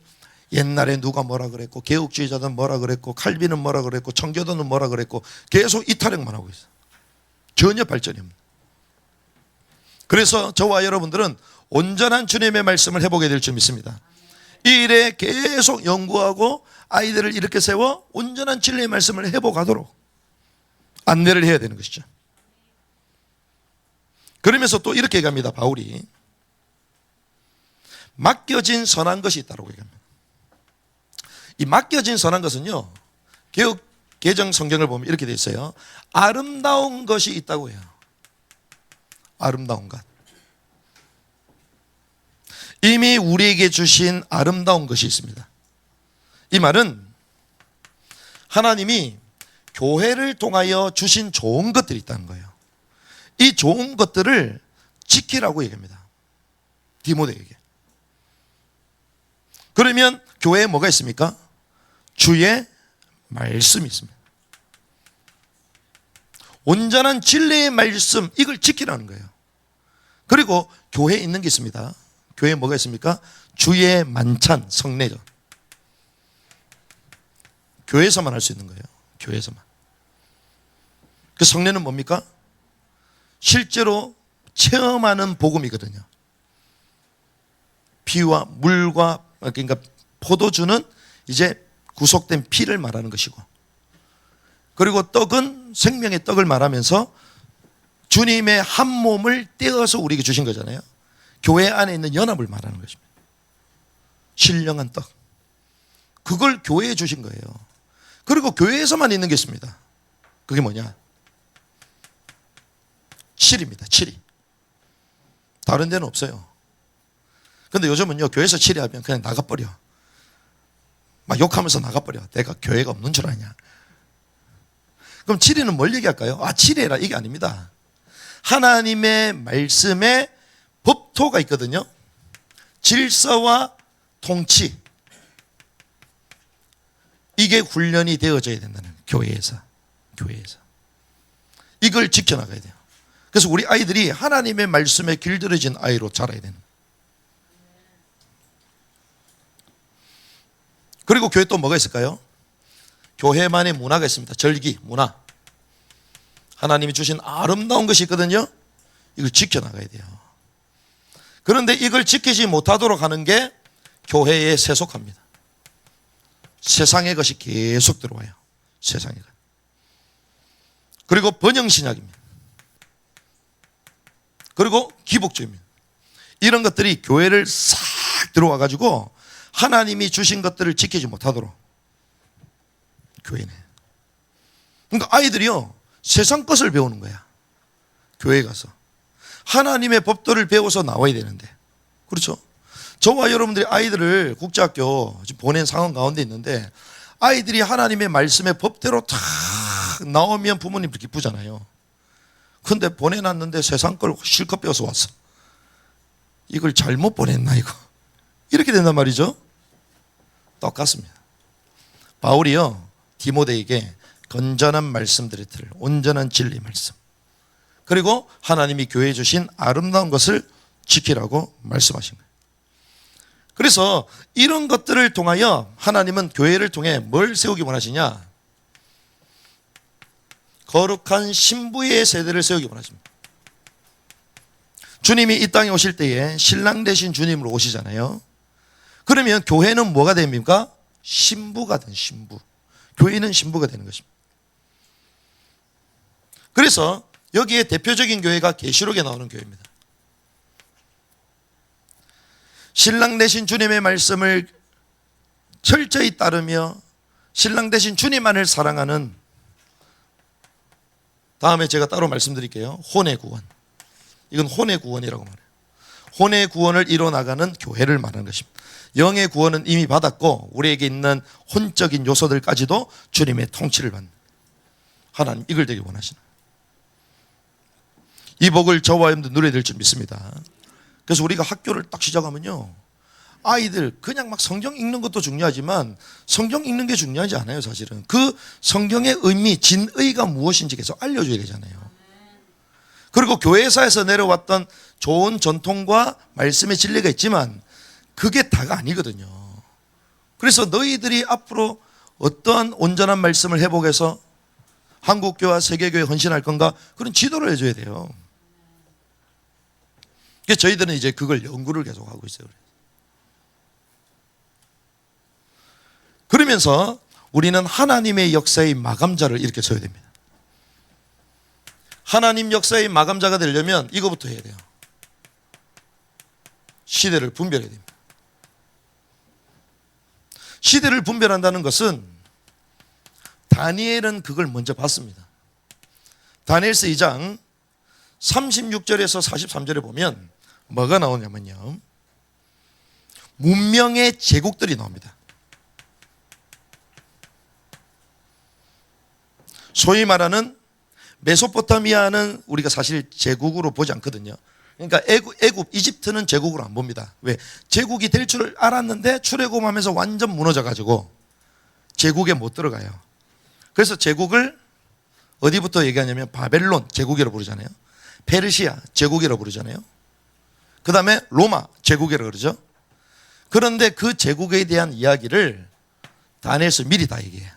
옛날에 누가 뭐라 그랬고 개혁주의자는 뭐라 그랬고 칼빈은 뭐라 그랬고 청교도는 뭐라 그랬고 계속 이탈행만 하고 있어요. 전혀 발전이 없는. 그래서 저와 여러분들은 온전한 주님의 말씀을 해보게 될 줄 믿습니다. 이 일에 계속 연구하고 아이들을 이렇게 세워 온전한 진리의 말씀을 회복하도록 안내를 해야 되는 것이죠. 그러면서 또 이렇게 얘기합니다. 바울이 맡겨진 선한 것이 있다고 얘기합니다. 이 맡겨진 선한 것은요, 개혁 개정 성경을 보면 이렇게 되어 있어요. 아름다운 것이 있다고 해요. 아름다운 것. 이미 우리에게 주신 아름다운 것이 있습니다. 이 말은 하나님이 교회를 통하여 주신 좋은 것들이 있다는 거예요. 이 좋은 것들을 지키라고 얘기합니다. 디모데에게. 그러면 교회에 뭐가 있습니까? 주의 말씀이 있습니다. 온전한 진리의 말씀, 이걸 지키라는 거예요. 그리고 교회에 있는 게 있습니다. 교회에 뭐가 있습니까? 주의 만찬, 성례죠. 교회에서만 할 수 있는 거예요. 교회에서만. 그 성례는 뭡니까? 실제로 체험하는 복음이거든요. 피와 물과, 그러니까 포도주는 이제 구속된 피를 말하는 것이고, 그리고 떡은 생명의 떡을 말하면서 주님의 한 몸을 떼어서 우리에게 주신 거잖아요. 교회 안에 있는 연합을 말하는 것입니다. 신령한 떡, 그걸 교회에 주신 거예요. 그리고 교회에서만 있는 게 있습니다. 그게 뭐냐? 칠입니다. 칠이. 다른 데는 없어요. 근데 요즘은요, 교회에서 칠이하면 그냥 나가버려. 막 욕하면서 나가버려. 내가 교회가 없는 줄 아냐. 그럼 칠이는 뭘 얘기할까요? 칠이라, 이게 아닙니다. 하나님의 말씀에 법토가 있거든요. 질서와 통치. 이게 훈련이 되어져야 된다는 거예요. 교회에서 이걸 지켜나가야 돼요. 그래서 우리 아이들이 하나님의 말씀에 길들여진 아이로 자라야 되는 거예요. 그리고 교회 또 뭐가 있을까요? 교회만의 문화가 있습니다. 절기, 문화. 하나님이 주신 아름다운 것이 있거든요. 이걸 지켜나가야 돼요. 그런데 이걸 지키지 못하도록 하는 게 교회에 세속합니다. 세상의 것이 계속 들어와요. 세상의 것. 그리고 번영신약입니다. 그리고 기복주의입니다. 이런 것들이 교회를 싹 들어와 가지고 하나님이 주신 것들을 지키지 못하도록 교회네. 그러니까 아이들이요 세상 것을 배우는 거야. 교회 가서 하나님의 법도를 배워서 나와야 되는데, 그렇죠? 저와 여러분들이 아이들을 국제학교 지금 보낸 상황 가운데 있는데 아이들이 하나님의 말씀의 법대로 탁 나오면 부모님들 기쁘잖아요. 근데 보내놨는데 세상 걸 실컷 배워서 왔어. 이걸 잘못 보냈나 이거. 이렇게 된단 말이죠. 똑같습니다. 바울이요 디모데에게 건전한 말씀들의 틀, 온전한 진리 말씀, 그리고 하나님이 교회에 주신 아름다운 것을 지키라고 말씀하신 거예요. 그래서 이런 것들을 통하여 하나님은 교회를 통해 뭘 세우기 원하시냐? 거룩한 신부의 세대를 세우기 원하십니다. 주님이 이 땅에 오실 때에 신랑 되신 주님으로 오시잖아요. 그러면 교회는 뭐가 됩니까? 신부가 된 신부. 교회는 신부가 되는 것입니다. 그래서 여기에 대표적인 교회가 계시록에 나오는 교회입니다. 신랑 되신 주님의 말씀을 철저히 따르며 신랑 되신 주님만을 사랑하는, 다음에 제가 따로 말씀드릴게요. 혼의 구원. 이건 혼의 구원이라고 말해요. 혼의 구원을 이뤄나가는 교회를 말하는 것입니다. 영의 구원은 이미 받았고 우리에게 있는 혼적인 요소들까지도 주님의 통치를 받는, 하나님 이걸 되게 원하시는, 이 복을 저와 여러분도 누려야 될 줄 믿습니다. 그래서 우리가 학교를 딱 시작하면요 아이들 그냥 막 성경 읽는 것도 중요하지만 성경 읽는 게 중요하지 않아요. 사실은 그 성경의 의미, 진의가 무엇인지 계속 알려줘야 되잖아요. 그리고 교회사에서 내려왔던 좋은 전통과 말씀의 진리가 있지만 그게 다가 아니거든요. 그래서 너희들이 앞으로 어떠한 온전한 말씀을 회복해서 한국교회와 세계교회에 헌신할 건가, 그런 지도를 해줘야 돼요. 그래서 저희들은 이제 그걸 연구를 계속하고 있어요. 그러면서 우리는 하나님의 역사의 마감자를 이렇게 서야 됩니다. 하나님 역사의 마감자가 되려면 이거부터 해야 돼요. 시대를 분별해야 됩니다. 시대를 분별한다는 것은 다니엘은 그걸 먼저 봤습니다. 다니엘서 2장 36절에서 43절에 보면 뭐가 나오냐면요 문명의 제국들이 나옵니다. 소위 말하는 메소포타미아는 우리가 사실 제국으로 보지 않거든요. 그러니까 애굽, 이집트는 제국으로 안 봅니다. 왜? 제국이 될 줄 알았는데 출애굽하면서 완전 무너져가지고 제국에 못 들어가요. 그래서 제국을 어디부터 얘기하냐면 바벨론 제국이라고 부르잖아요. 페르시아 제국이라고 부르잖아요. 그 다음에 로마 제국이라고 그러죠. 그런데 그 제국에 대한 이야기를 다니엘서 미리 다 얘기해요.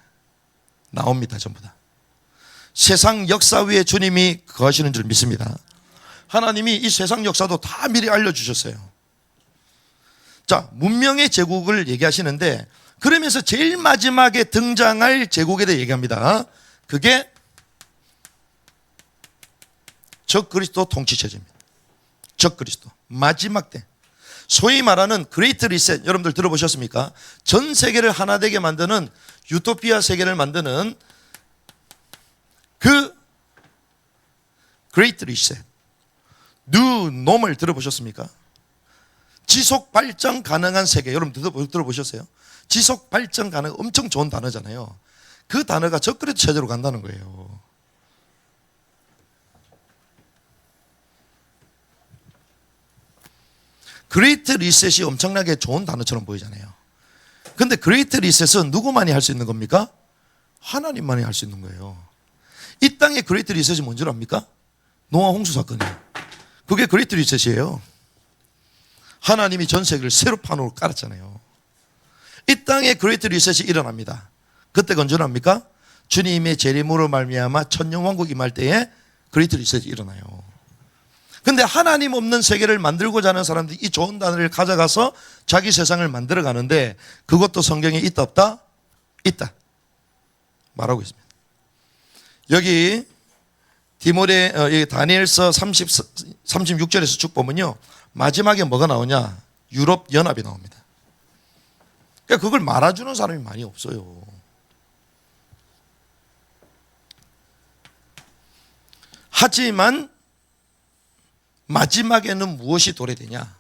나옵니다. 전부 다. 세상 역사 위에 주님이 거하시는 줄 믿습니다. 하나님이 이 세상 역사도 다 미리 알려주셨어요. 자, 문명의 제국을 얘기하시는데 그러면서 제일 마지막에 등장할 제국에 대해 얘기합니다. 그게 적그리스도 통치체제입니다. 적그리스도 마지막 때, 소위 말하는 그레이트 리셋, 여러분들 들어보셨습니까? 전 세계를 하나 되게 만드는 유토피아 세계를 만드는 그 그레이트 리셋, 뉴 노멀 들어보셨습니까? 지속 발전 가능한 세계, 여러분 들어보셨어요? 지속 발전 가능, 엄청 좋은 단어잖아요. 그 단어가 적그리스도 체제로 간다는 거예요. 그레이트 리셋이 엄청나게 좋은 단어처럼 보이잖아요. 근데 그레이트 리셋은 누구만이 할 수 있는 겁니까? 하나님만이 할 수 있는 거예요. 이 땅의 그레이트 리셋이 뭔 줄 압니까? 노아 홍수 사건이에요. 그게 그레이트 리셋이에요. 하나님이 전 세계를 새로 판으로 깔았잖아요. 이 땅에 그레이트 리셋이 일어납니다. 그때가 언제랍니까? 주님의 재림으로 말미암아 천년왕국 임할 때에 그레이트 리셋이 일어나요. 근데 하나님 없는 세계를 만들고자 하는 사람들이 이 좋은 단어를 가져가서 자기 세상을 만들어 가는데, 그것도 성경에 있다 없다? 있다 말하고 있습니다. 여기 여기 다니엘서 36절에서 쭉 보면요, 마지막에 뭐가 나오냐? 유럽 연합이 나옵니다. 그러니까 그걸 말아주는 사람이 많이 없어요. 하지만 마지막에는 무엇이 도래되냐?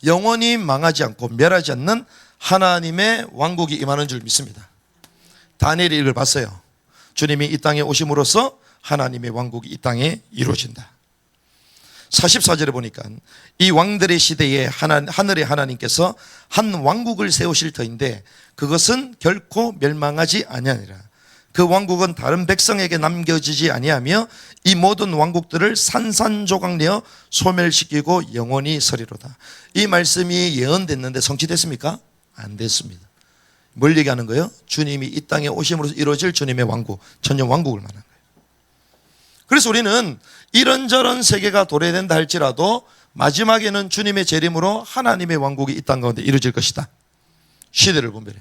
영원히 망하지 않고 멸하지 않는 하나님의 왕국이 임하는 줄 믿습니다. 다니엘이 이걸 봤어요. 주님이 이 땅에 오심으로써 하나님의 왕국이 이 땅에 이루어진다. 44절에 보니까 이 왕들의 시대에 하늘의 하나님께서 한 왕국을 세우실 터인데 그것은 결코 멸망하지 아니하니라. 그 왕국은 다른 백성에게 남겨지지 아니하며 이 모든 왕국들을 산산조각내어 소멸시키고 영원히 서리로다. 이 말씀이 예언됐는데 성취됐습니까? 안 됐습니다. 뭘 얘기하는 거예요? 주님이 이 땅에 오심으로써 이루어질 주님의 왕국, 천년 왕국을 말하는 거예요. 그래서 우리는 이런저런 세계가 도래된다 할지라도 마지막에는 주님의 재림으로 하나님의 왕국이 이 땅 가운데 이루어질 것이다. 시대를 분별해.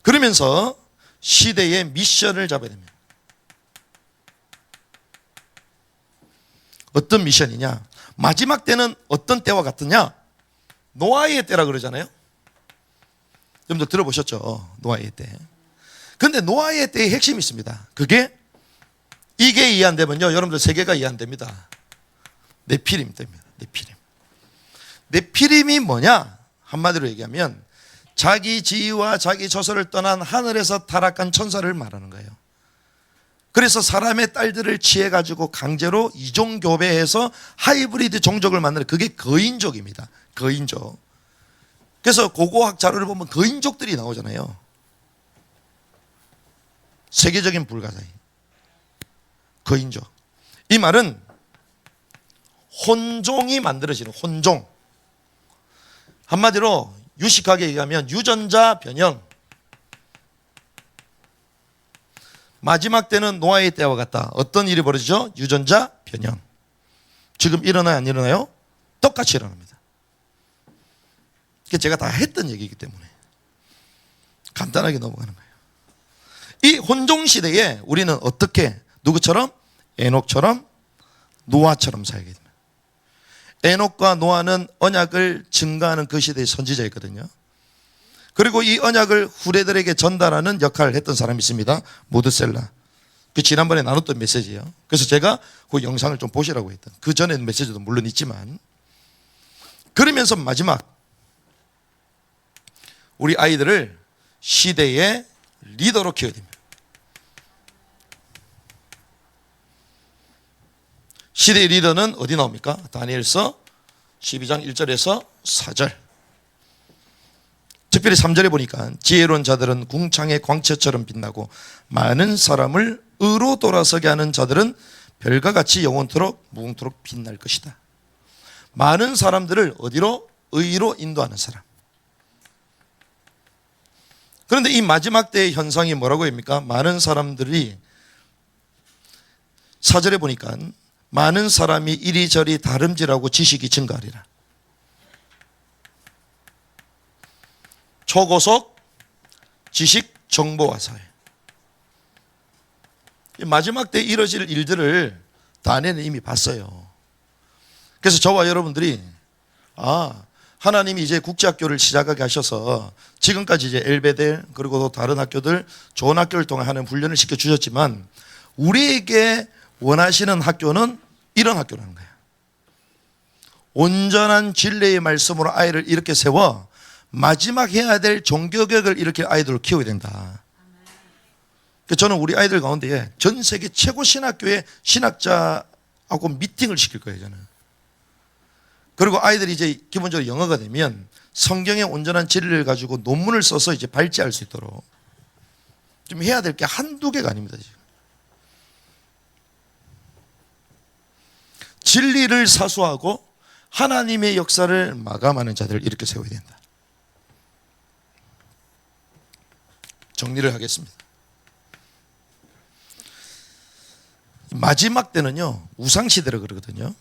그러면서 시대의 미션을 잡아야 됩니다. 어떤 미션이냐? 마지막 때는 어떤 때와 같으냐? 노아의 때라 그러잖아요. 여러분들 들어보셨죠? 노아의 때. 근데 노아의 때의 핵심이 있습니다. 이게 이해 안 되면요, 여러분들 세계가 이해 안 됩니다. 네피림 때입니다. 네피림이 뭐냐? 한마디로 얘기하면 자기 지위와 자기 저서를 떠난 하늘에서 타락한 천사를 말하는 거예요. 그래서 사람의 딸들을 취해가지고 강제로 이종교배해서 하이브리드 종족을 만드는, 그게 거인족입니다. 거인족. 그래서 고고학 자료를 보면 거인족들이 나오잖아요. 세계적인 불가사의 거인족. 이 말은 혼종이 만들어지는 혼종. 한마디로 유식하게 얘기하면 유전자 변형. 마지막 때는 노아의 때와 같다. 어떤 일이 벌어지죠? 유전자 변형. 지금 일어나요, 안 일어나요? 똑같이 일어납니다. 제가 다 했던 얘기이기 때문에 간단하게 넘어가는 거예요. 이 혼종 시대에 우리는 어떻게, 누구처럼? 에녹처럼, 노아처럼 살게 됩니다. 에녹과 노아는 언약을 증가하는 그 시대의 선지자였거든요. 그리고 이 언약을 후대들에게 전달하는 역할을 했던 사람이 있습니다. 모드셀라. 그 지난번에 나눴던 메시지예요. 그래서 제가 그 영상을 좀 보시라고 했던, 그 전에 메시지도 물론 있지만, 그러면서 마지막 우리 아이들을 시대의 리더로 키워야 됩니다. 시대의 리더는 어디 나옵니까? 다니엘서 12장 1절에서 4절. 특별히 3절에 보니까 지혜로운 자들은 궁창의 광채처럼 빛나고 많은 사람을 의로 돌아서게 하는 자들은 별과 같이 영원토록 무궁토록 빛날 것이다. 많은 사람들을 어디로? 의로 인도하는 사람. 그런데 이 마지막 때의 현상이 뭐라고 합니까? 많은 사람들이, 4절에 보니까 많은 사람이 이리저리 다름질하고 지식이 증가하리라. 초고속 지식 정보화 사회. 마지막 때 이루어질 일들을 다니엘은 이미 봤어요. 그래서 저와 여러분들이 하나님이 이제 국제학교를 시작하게 하셔서 지금까지 이제 엘베델 그리고 또 다른 학교들 좋은 학교를 통해 하는 훈련을 시켜주셨지만, 우리에게 원하시는 학교는 이런 학교라는 거예요. 온전한 진리의 말씀으로 아이를 이렇게 세워 마지막 해야 될 종교개혁을 이렇게 아이들을 키워야 된다. 저는 우리 아이들 가운데 전 세계 최고 신학교의 신학자하고 미팅을 시킬 거예요, 저는. 그리고 아이들이 이제 기본적으로 영어가 되면 성경의 온전한 진리를 가지고 논문을 써서 이제 발제할 수 있도록 좀 해야 될 게 한두 개가 아닙니다. 지금. 진리를 사수하고 하나님의 역사를 마감하는 자들을 이렇게 세워야 된다. 정리를 하겠습니다. 마지막 때는요, 우상시대라 그러거든요.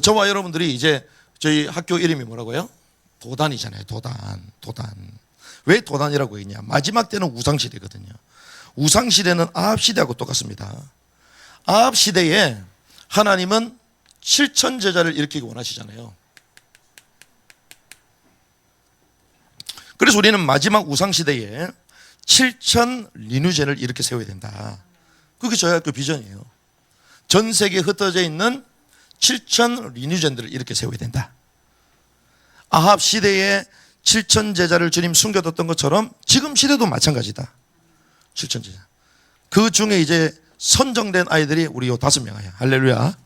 저와 여러분들이 이제 저희 학교 이름이 뭐라고요? 도단이잖아요. 도단. 왜 도단이라고 했냐? 마지막 때는 우상시대거든요. 우상시대는 아합시대하고 똑같습니다. 아합시대에 하나님은 7천 제자를 일으키기 원하시잖아요. 그래서 우리는 마지막 우상시대에 7천 리누제를 이렇게 세워야 된다. 그게 저희 학교 비전이에요. 전 세계에 흩어져 있는 7천 리누젠들을 이렇게 세워야 된다. 아합 시대에 7천 제자를 주님 숨겨뒀던 것처럼 지금 시대도 마찬가지다. 7천 제자. 그 중에 이제 선정된 아이들이 우리 요 5명이야. 할렐루야.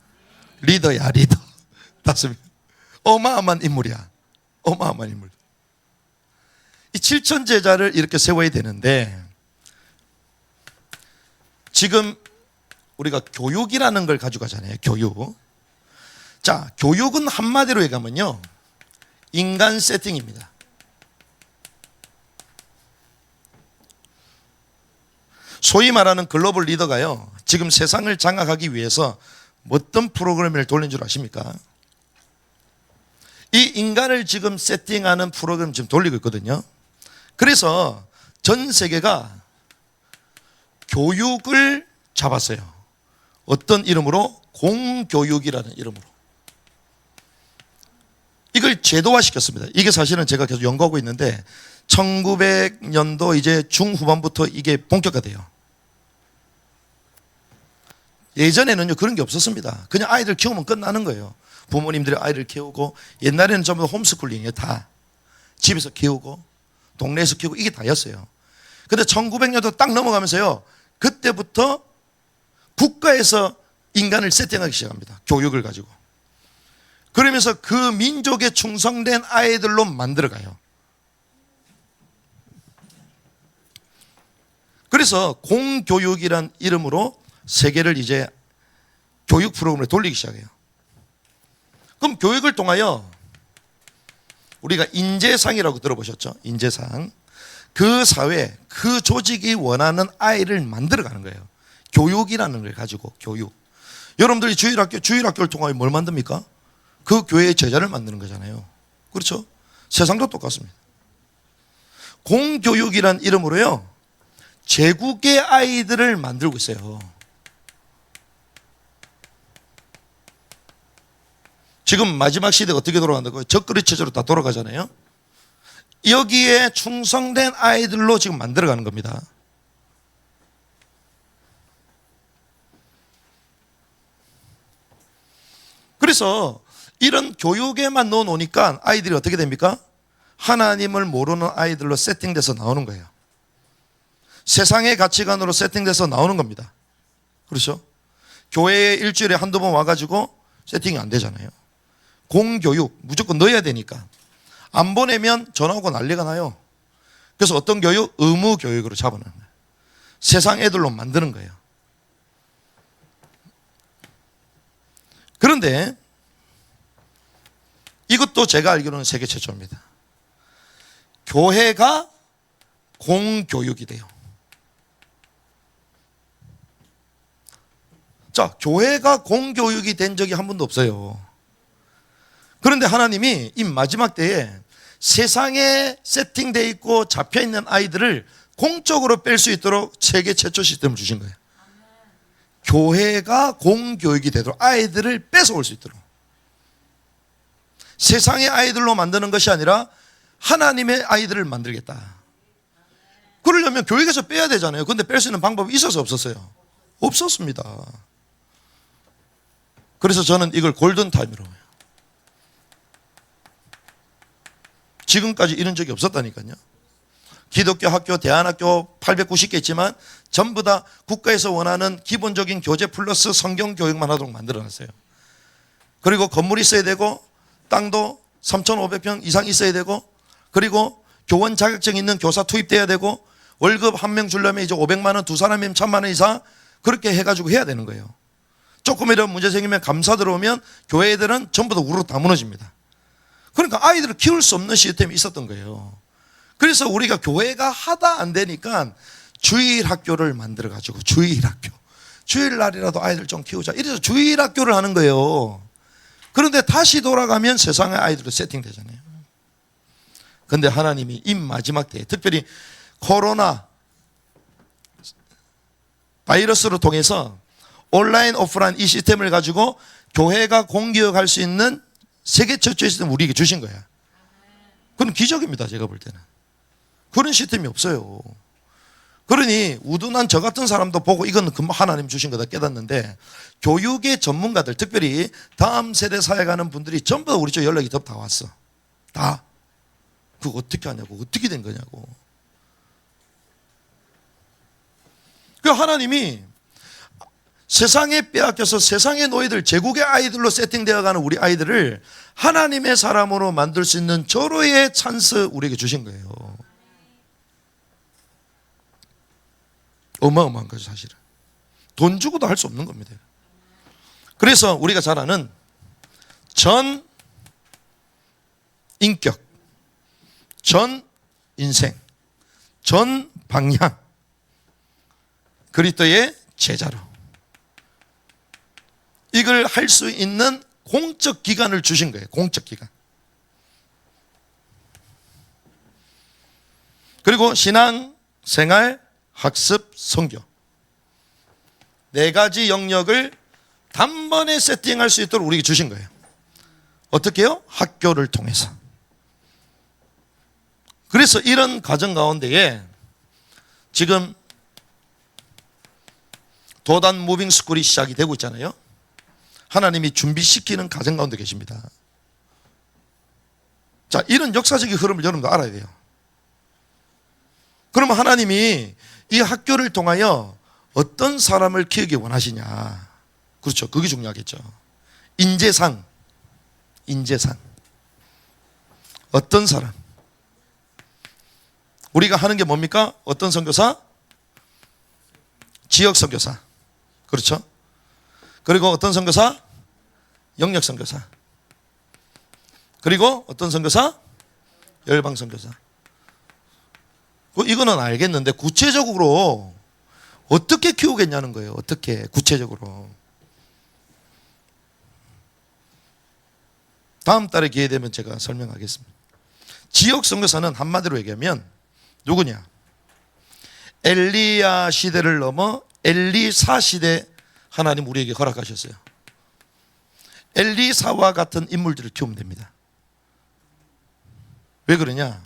리더야, 리더. 5명. 어마어마한 인물이야. 어마어마한 인물. 이 7천 제자를 이렇게 세워야 되는데 지금 우리가 교육이라는 걸 가져가잖아요. 교육. 자, 교육은 한마디로 얘기하면요, 인간 세팅입니다. 소위 말하는 글로벌 리더가요, 지금 세상을 장악하기 위해서 어떤 프로그램을 돌린 줄 아십니까? 이 인간을 지금 세팅하는 프로그램 지금 돌리고 있거든요. 그래서 전 세계가 교육을 잡았어요. 어떤 이름으로? 공교육이라는 이름으로. 이걸 제도화시켰습니다. 이게 사실은 제가 계속 연구하고 있는데 1900년도 이제 중후반부터 이게 본격화돼요. 예전에는요, 그런 게 없었습니다. 그냥 아이들 키우면 끝나는 거예요. 부모님들이 아이를 키우고, 옛날에는 전부 홈스쿨링이에요. 다 집에서 키우고 동네에서 키우고 이게 다였어요. 근데 1900년도 딱 넘어가면서요, 그때부터 국가에서 인간을 세팅하기 시작합니다. 교육을 가지고. 그러면서 그 민족에 충성된 아이들로 만들어가요. 그래서 공교육이란 이름으로 세계를 이제 교육 프로그램을 돌리기 시작해요. 그럼 교육을 통하여 우리가 인재상이라고 들어보셨죠? 인재상. 그 사회, 그 조직이 원하는 아이를 만들어가는 거예요. 교육이라는 걸 가지고, 교육. 여러분들이 주일학교를 통하여 뭘 만듭니까? 그 교회의 제자를 만드는 거잖아요. 그렇죠? 세상도 똑같습니다. 공교육이란 이름으로요, 제국의 아이들을 만들고 있어요. 지금 마지막 시대가 어떻게 돌아간다고요? 적그리 체제로 다 돌아가잖아요. 여기에 충성된 아이들로 지금 만들어가는 겁니다. 그래서 이런 교육에만 넣어놓으니까 아이들이 어떻게 됩니까? 하나님을 모르는 아이들로 세팅돼서 나오는 거예요. 세상의 가치관으로 세팅돼서 나오는 겁니다. 그렇죠? 교회에 일주일에 한두 번 와가지고 세팅이 안 되잖아요. 공교육 무조건 넣어야 되니까. 안 보내면 전화오고 난리가 나요. 그래서 어떤 교육? 의무 교육으로 잡아놓는 거예요. 세상 애들로 만드는 거예요. 그런데 이것도 제가 알기로는 세계 최초입니다. 교회가 공교육이 돼요. 자, 교회가 공교육이 된 적이 한 번도 없어요. 그런데 하나님이 이 마지막 때에 세상에 세팅되어 있고 잡혀있는 아이들을 공적으로 뺄 수 있도록 세계 최초 시스템을 주신 거예요. 교회가 공교육이 되도록, 아이들을 뺏어올 수 있도록. 세상의 아이들로 만드는 것이 아니라 하나님의 아이들을 만들겠다. 그러려면 교육에서 빼야 되잖아요. 그런데 뺄 수 있는 방법이 있어서 없었어요? 없었습니다. 그래서 저는 이걸 골든타임이라고 해요. 지금까지 이런 적이 없었다니까요. 기독교 학교, 대안학교 890개 있지만 전부 다 국가에서 원하는 기본적인 교재 플러스 성경 교육만 하도록 만들어놨어요. 그리고 건물이 있어야 되고 땅도 3,500평 이상 있어야 되고, 그리고 교원 자격증 있는 교사 투입돼야 되고, 월급 한 명 주려면 이제 500만 원, 두 사람이면 1,000만 원 이상 그렇게 해가지고 해야 되는 거예요. 조금이라도 문제 생기면 감사 들어오면 교회 애들은 전부 다 우르르 다 무너집니다. 그러니까 아이들을 키울 수 없는 시스템이 있었던 거예요. 그래서 우리가 교회가 하다 안 되니까 주일 학교를 만들어 가지고, 주일 학교, 주일날이라도 아이들 좀 키우자, 이래서 주일 학교를 하는 거예요. 그런데 다시 돌아가면 세상의 아이들도 세팅되잖아요. 그런데 하나님이 이 마지막 때에, 특별히 코로나 바이러스로 통해서 온라인 오프라인 이 시스템을 가지고 교회가 공기여갈 수 있는 세계 최초의 시스템을 우리에게 주신 거야. 그건 기적입니다. 제가 볼 때는 그런 시스템이 없어요. 그러니 우둔한 저 같은 사람도 보고 이건 하나님 주신 거다 깨닫는데, 교육의 전문가들, 특별히 다음 세대 사회 가는 분들이 전부 다 우리 쪽 연락이 다 왔어. 다. 그거 어떻게 하냐고, 어떻게 된 거냐고. 그 하나님이 세상에 빼앗겨서 세상의 노예들, 제국의 아이들로 세팅되어 가는 우리 아이들을 하나님의 사람으로 만들 수 있는 절호의 찬스 우리에게 주신 거예요. 어마어마한 거죠, 사실은. 돈 주고도 할 수 없는 겁니다. 그래서 우리가 잘 아는 전 인격, 전 인생, 전 방향, 그리스도의 제자로, 이걸 할 수 있는 공적 기간을 주신 거예요. 공적 기간. 그리고 신앙, 생활, 학습, 선교, 네 가지 영역을 단번에 세팅할 수 있도록 우리에게 주신 거예요. 어떻게 해요? 학교를 통해서. 그래서 이런 과정 가운데에 지금 도단 무빙 스쿨이 시작이 되고 있잖아요. 하나님이 준비시키는 과정 가운데 계십니다. 자, 이런 역사적인 흐름을 여러분도 알아야 돼요. 그러면 하나님이 이 학교를 통하여 어떤 사람을 키우기 원하시냐. 그렇죠. 그게 중요하겠죠. 인재상. 어떤 사람. 우리가 하는 게 뭡니까? 어떤 선교사? 지역 선교사. 그렇죠. 그리고 어떤 선교사? 영역 선교사. 그리고 어떤 선교사? 열방 선교사. 이거는 알겠는데 구체적으로 어떻게 키우겠냐는 거예요. 어떻게 구체적으로. 다음 달에 기회 되면 제가 설명하겠습니다. 지역 선교사는 한마디로 얘기하면 누구냐? 엘리야 시대를 넘어 엘리사 시대 하나님 우리에게 허락하셨어요. 엘리사와 같은 인물들을 키우면 됩니다. 왜 그러냐?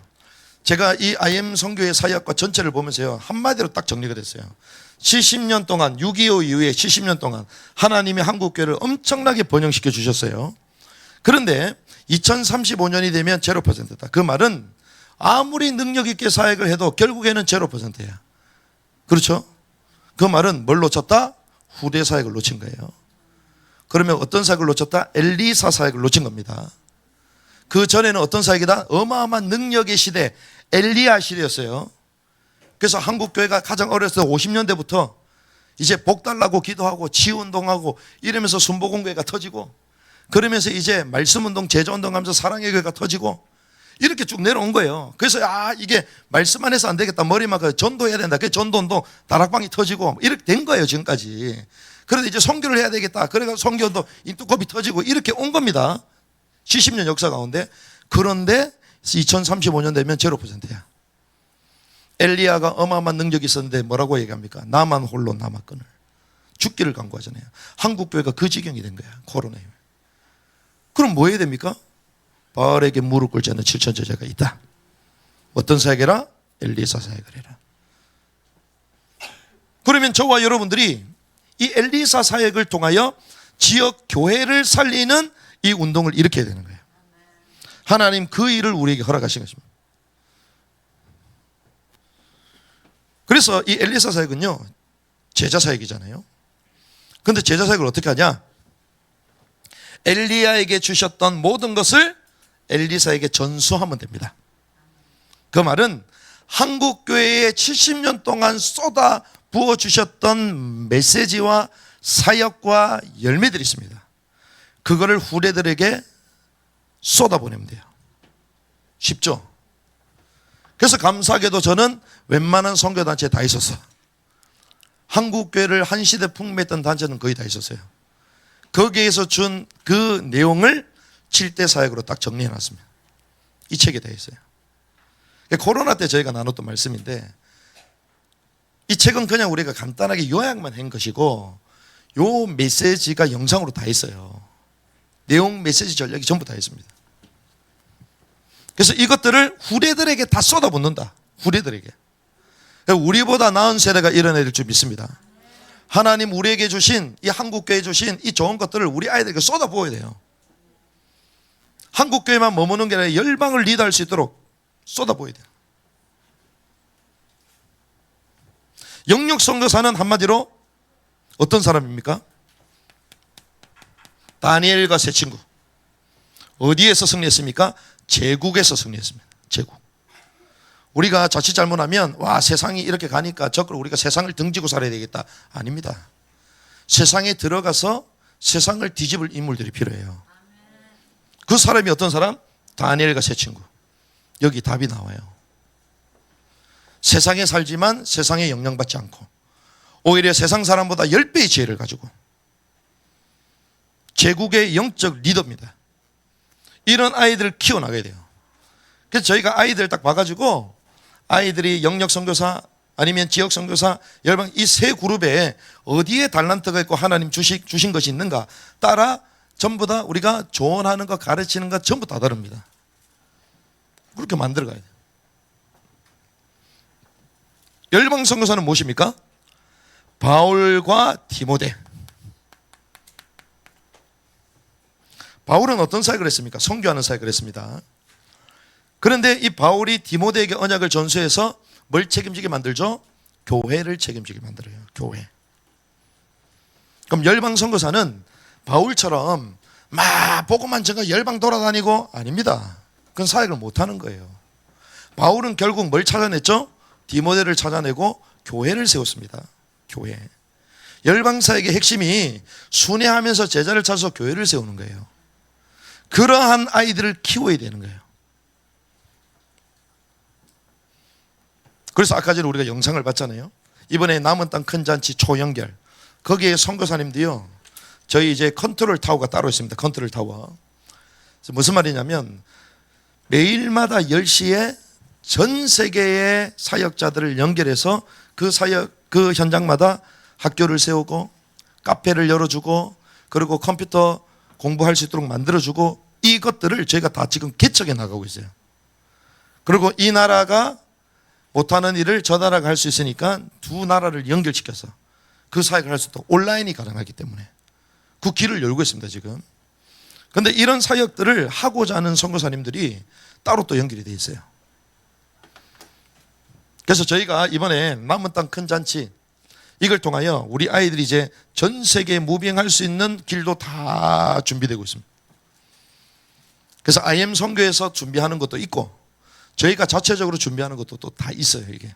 제가 이 IM 선교의 사역과 전체를 보면서요, 한마디로 딱 정리가 됐어요. 70년 동안, 6.25 이후에 70년 동안 하나님이 한국교회를 엄청나게 번영시켜 주셨어요. 그런데 2035년이 되면 0%다. 그 말은 아무리 능력 있게 사역을 해도 결국에는 0%야. 그렇죠? 그 말은 뭘 놓쳤다? 후대 사역을 놓친 거예요. 그러면 어떤 사역을 놓쳤다? 엘리사 사역을 놓친 겁니다. 그 전에는 어떤 사역이다? 어마어마한 능력의 시대, 엘리야 시대였어요. 그래서 한국교회가 가장 어렸을 때 50년대부터 이제 복 달라고 기도하고 치유운동하고 이러면서 순복음교회가 터지고, 그러면서 이제 말씀운동, 제자운동 하면서 사랑의 교회가 터지고 이렇게 쭉 내려온 거예요. 그래서 이게 말씀만 해서 안 되겠다, 머리만 전도해야 된다, 그 전도운동 다락방이 터지고 이렇게 된 거예요 지금까지. 그런데 이제 선교를 해야 되겠다, 그래서 선교운동 인투컵이 터지고 이렇게 온 겁니다. 70년 역사 가운데. 그런데 2035년 되면 0%야. 엘리야가 어마어마한 능력이 있었는데 뭐라고 얘기합니까? 나만 홀로 남았거늘. 죽기를 간구하잖아요. 한국교회가 그 지경이 된 거야, 코로나에. 그럼 뭐 해야 됩니까? 바알에게 무릎 꿇지 않는 7천 제자가 있다. 어떤 사역해라? 엘리사 사역을 해라. 그러면 저와 여러분들이 이 엘리사 사역을 통하여 지역 교회를 살리는 이 운동을 일으켜야 되는 거예요. 하나님 그 일을 우리에게 허락하신 것입니다. 그래서 이 엘리사 사역은요, 제자 사역이잖아요. 그런데 제자 사역을 어떻게 하냐? 엘리야에게 주셨던 모든 것을 엘리사에게 전수하면 됩니다. 그 말은 한국교회에 70년 동안 쏟아 부어주셨던 메시지와 사역과 열매들이 있습니다. 그거를 후대들에게 쏟아보내면 돼요. 쉽죠? 그래서 감사하게도 저는 웬만한 선교단체에 다 있었어. 한국교회를 한 시대 풍미했던 단체는 거의 다 있었어요. 거기에서 준 그 내용을 7대 사역으로 딱 정리해놨습니다. 이 책에 되어 있어요. 코로나 때 저희가 나눴던 말씀인데, 이 책은 그냥 우리가 간단하게 요약만 한 것이고, 요 메시지가 영상으로 다 있어요. 내용, 메시지, 전략이 전부 다 있습니다. 그래서 이것들을 후대들에게 다 쏟아붓는다. 후대들에게. 우리보다 나은 세대가 일어날 줄 믿습니다. 하나님 우리에게 주신, 이 한국교회에 주신 이 좋은 것들을 우리 아이들에게 쏟아부어야 돼요. 한국교회만 머무는 게 아니라 열방을 리드할 수 있도록 쏟아부어야 돼요. 영역 선교사는 한마디로 어떤 사람입니까? 다니엘과 세 친구. 어디에서 승리했습니까? 제국에서 승리했습니다. 제국. 우리가 자칫 잘못하면 와, 세상이 이렇게 가니까 저걸 우리가 세상을 등지고 살아야 되겠다. 아닙니다. 세상에 들어가서 세상을 뒤집을 인물들이 필요해요. 그 사람이 어떤 사람? 다니엘과 세 친구. 여기 답이 나와요. 세상에 살지만 세상에 영향받지 않고 오히려 세상 사람보다 10배의 지혜를 가지고 제국의 영적 리더입니다. 이런 아이들을 키워나가야 돼요. 그래서 저희가 아이들 딱 봐가지고 아이들이 영역 선교사 아니면 지역 선교사 열방 이 세 그룹에 어디에 달란트가 있고 하나님 주신 것이 있는가 따라 전부 다 우리가 조언하는 것 가르치는 것 전부 다 다릅니다. 그렇게 만들어 가야 돼요. 열방 선교사는 무엇입니까? 바울과 디모데. 바울은 어떤 사역을 했습니까? 선교하는 사역을 했습니다. 그런데 이 바울이 디모데에게 언약을 전수해서 뭘 책임지게 만들죠? 교회를 책임지게 만들어요. 교회. 그럼 열방 선교사는 바울처럼 막 복음만 전가 열방 돌아다니고 아닙니다. 그건 사역을 못하는 거예요. 바울은 결국 뭘 찾아냈죠? 디모데를 찾아내고 교회를 세웠습니다. 교회. 열방 사역의 핵심이 순회하면서 제자를 찾아서 교회를 세우는 거예요. 그러한 아이들을 키워야 되는 거예요. 그래서 아까 전에 우리가 영상을 봤잖아요. 이번에 남은 땅 큰 잔치 초연결. 거기에 선교사님도요. 저희 이제 컨트롤 타워가 따로 있습니다. 컨트롤 타워. 무슨 말이냐면 매일마다 10시에 전 세계의 사역자들을 연결해서 그 사역, 그 현장마다 학교를 세우고 카페를 열어주고 그리고 컴퓨터 공부할 수 있도록 만들어주고 이것들을 저희가 다 지금 개척해 나가고 있어요. 그리고 이 나라가 못하는 일을 저 나라가 할 수 있으니까 두 나라를 연결시켜서 그 사역을 할 수 있도록 온라인이 가능하기 때문에 그 길을 열고 있습니다 지금. 그런데 이런 사역들을 하고자 하는 선교사님들이 따로 또 연결이 되어 있어요. 그래서 저희가 이번에 남은 땅 큰 잔치 이걸 통하여 우리 아이들이 이제 전 세계에 무빙할 수 있는 길도 다 준비되고 있습니다. 그래서 IM 선교에서 준비하는 것도 있고 저희가 자체적으로 준비하는 것도 또 다 있어요. 이게.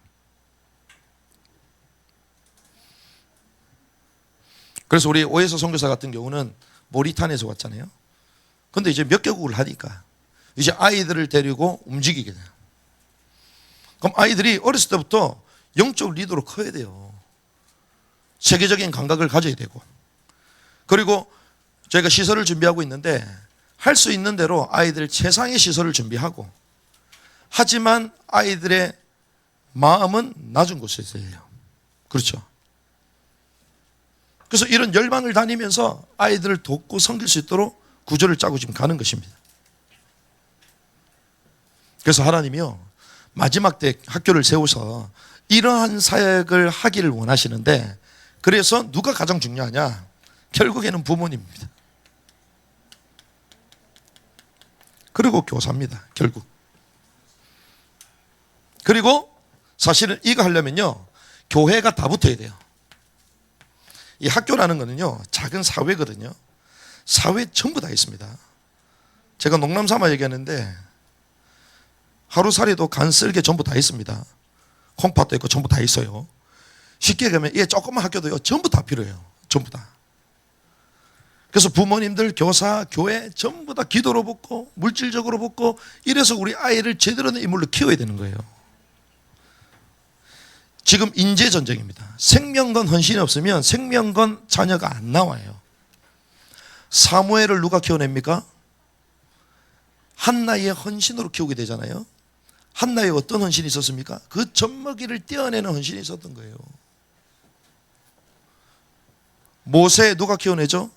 그래서 우리 오해서 선교사 같은 경우는 모리타니아에서 왔잖아요. 근데 이제 몇 개국을 하니까 이제 아이들을 데리고 움직이게 돼요. 그럼 아이들이 어렸을 때부터 영적 리더로 커야 돼요. 세계적인 감각을 가져야 되고 그리고 저희가 시설을 준비하고 있는데 할 수 있는 대로 아이들 최상의 시설을 준비하고 하지만 아이들의 마음은 낮은 곳에 있어야 해요. 그렇죠. 그래서 이런 열방을 다니면서 아이들을 돕고 섬길 수 있도록 구조를 짜고 지금 가는 것입니다. 그래서 하나님이요 마지막 때 학교를 세워서 이러한 사역을 하기를 원하시는데 그래서 누가 가장 중요하냐? 결국에는 부모님입니다. 그리고 교사입니다. 결국. 그리고 사실은 이거 하려면요 교회가 다 붙어야 돼요. 이 학교라는 거는요 작은 사회거든요. 사회 전부 다 있습니다. 제가 농담 삼아 얘기하는데 하루살이도 간 쓸개 전부 다 있습니다. 콩팥도 있고 전부 다 있어요. 쉽게 얘기하면 이 조그만 학교도요 전부 다 필요해요. 전부 다. 그래서 부모님들, 교사, 교회 전부 다 기도로 붙고 물질적으로 붙고 이래서 우리 아이를 제대로 된 인물로 키워야 되는 거예요. 지금 인재전쟁입니다. 생명건 헌신이 없으면 생명건 자녀가 안 나와요. 사무엘을 누가 키워냅니까? 한나의 헌신으로 키우게 되잖아요. 한나의 어떤 헌신이 있었습니까? 그 젖먹이를 떼어내는 헌신이 있었던 거예요. 모세 누가 키워내죠?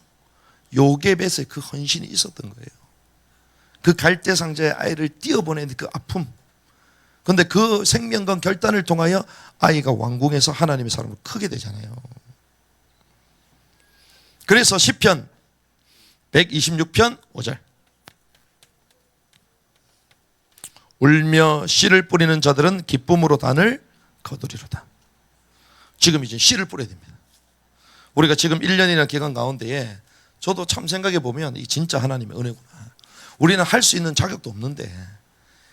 요게벳의 그 헌신이 있었던 거예요. 그 갈대 상자의 아이를 띄어보내는 그 아픔. 그런데 그 생명건 결단을 통하여 아이가 왕궁에서 하나님의 사람으로 크게 되잖아요. 그래서 시편 126편 5절 울며 씨를 뿌리는 자들은 기쁨으로 단을 거두리로다. 지금 이제 씨를 뿌려야 됩니다. 우리가 지금 1년이나 기간 가운데에 저도 참 생각해 보면 이 진짜 하나님의 은혜구나. 우리는 할 수 있는 자격도 없는데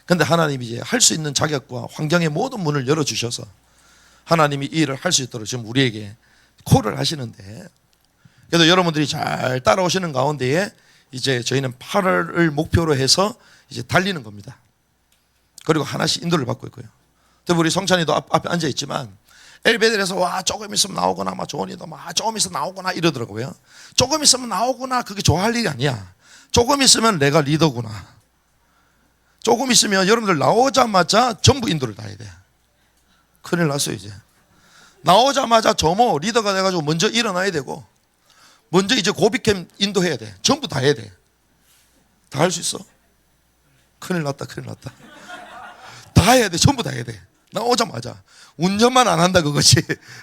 근데 하나님이 이제 할 수 있는 자격과 환경의 모든 문을 열어주셔서 하나님이 이 일을 할 수 있도록 지금 우리에게 콜을 하시는데 그래도 여러분들이 잘 따라오시는 가운데에 이제 저희는 8월을 목표로 해서 이제 달리는 겁니다. 그리고 하나씩 인도를 받고 있고요. 또 우리 성찬이도 앞에 앉아 있지만 엘베델에서 와 조금 있으면 나오거나 막 조언이도 막 조금 있으면 나오거나 이러더라고요. 조금 있으면 나오구나 그게 좋아할 일이 아니야. 조금 있으면 내가 리더구나. 조금 있으면 여러분들 나오자마자 전부 인도를 다 해야 돼. 큰일 났어요 이제. 나오자마자 조모 리더가 돼가지고 먼저 일어나야 되고 먼저 이제 고비캠 인도해야 돼. 전부 다 해야 돼. 다 할 수 있어? 큰일 났다 큰일 났다. 다 해야 돼. 전부 다 해야 돼. 나오자마자 운전만 안 한다 그것이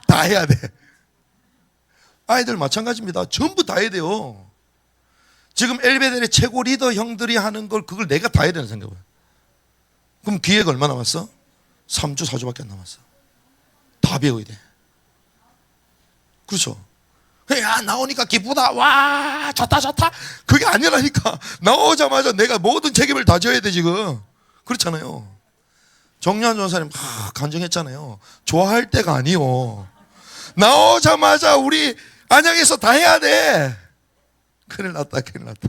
다 해야 돼. 아이들 마찬가지입니다. 전부 다 해야 돼요. 지금 엘베델의 최고 리더 형들이 하는 걸 그걸 내가 다 해야 되는 생각이에요. 그럼 기회가 얼마 남았어? 3주 4주밖에 안 남았어. 다 배워야 돼. 그렇죠? 야 나오니까 기쁘다. 와 좋다 좋다. 그게 아니라니까. 나오자마자 내가 모든 책임을 다 져야 돼 지금. 그렇잖아요. 정유한 전사님 간증했잖아요. 좋아할 때가 아니요. 나오자마자 우리 안양에서 다 해야 돼. 큰일 났다 큰일 났다.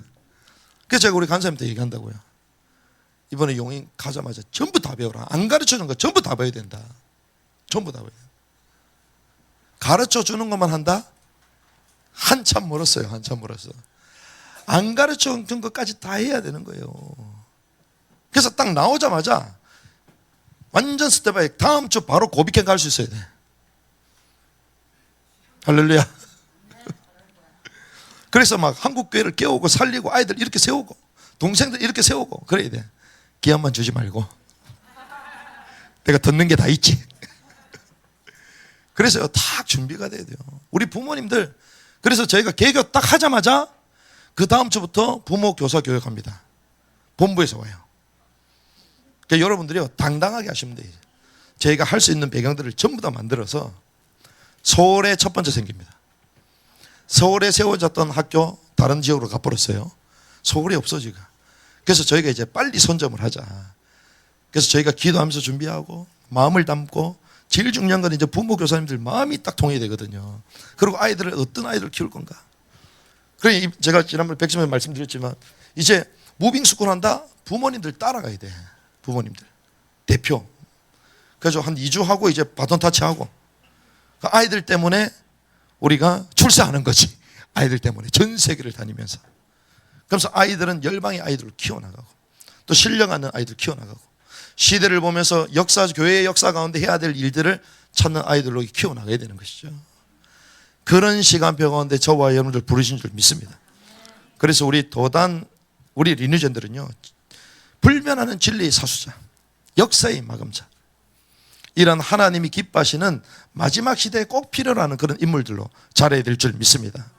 그래서 제가 우리 간사님한테 얘기한다고요. 이번에 용인 가자마자 전부 다 배워라. 안 가르쳐주는 거 전부 다 배워야 된다. 전부 다 배워야 된다. 가르쳐주는 것만 한다? 한참 멀었어요. 한참 멀었어. 안 가르쳐준 것까지 다 해야 되는 거예요. 그래서 딱 나오자마자 완전 스텝바이 다음 주 바로 고비캠 갈 수 있어야 돼. 할렐루야. 그래서 막 한국교회를 깨우고 살리고 아이들 이렇게 세우고 동생들 이렇게 세우고 그래야 돼. 기한만 주지 말고 내가 듣는 게 다 있지. 그래서 딱 준비가 돼야 돼요. 우리 부모님들 그래서 저희가 개교 딱 하자마자 그 다음 주부터 부모 교사 교육합니다. 본부에서 와요. 그러니까 여러분들이요 당당하게 하시면 돼요. 저희가 할 수 있는 배경들을 전부 다 만들어서 서울에 첫 번째 생깁니다. 서울에 세워졌던 학교 다른 지역으로 가버렸어요. 서울이 없어지가. 그래서 저희가 이제 빨리 선점을 하자. 그래서 저희가 기도하면서 준비하고 마음을 담고 제일 중요한 건 이제 부모 교사님들 마음이 딱 통해야 되거든요. 그리고 아이들을 어떤 아이들을 키울 건가. 그래 제가 지난번에 백심에 말씀드렸지만 이제 무빙스쿨 한다. 부모님들 따라가야 돼. 부모님들 대표. 그래서 한 2주 하고 이제 바톤 타치하고 아이들 때문에 우리가 출세하는 거지. 아이들 때문에 전 세계를 다니면서. 그래서 아이들은 열방의 아이들을 키워나가고 또 신령하는 아이들 키워나가고 시대를 보면서 역사, 교회의 역사 가운데 해야 될 일들을 찾는 아이들로 키워나가야 되는 것이죠. 그런 시간표 가운데 저와 여러분들 부르신 줄 믿습니다. 그래서 우리 도단, 우리 리뉴젠들은요 불변하는 진리의 사수자, 역사의 마감자, 이런 하나님이 기뻐하시는 마지막 시대에 꼭 필요로 하는 그런 인물들로 자라야 될 줄 믿습니다.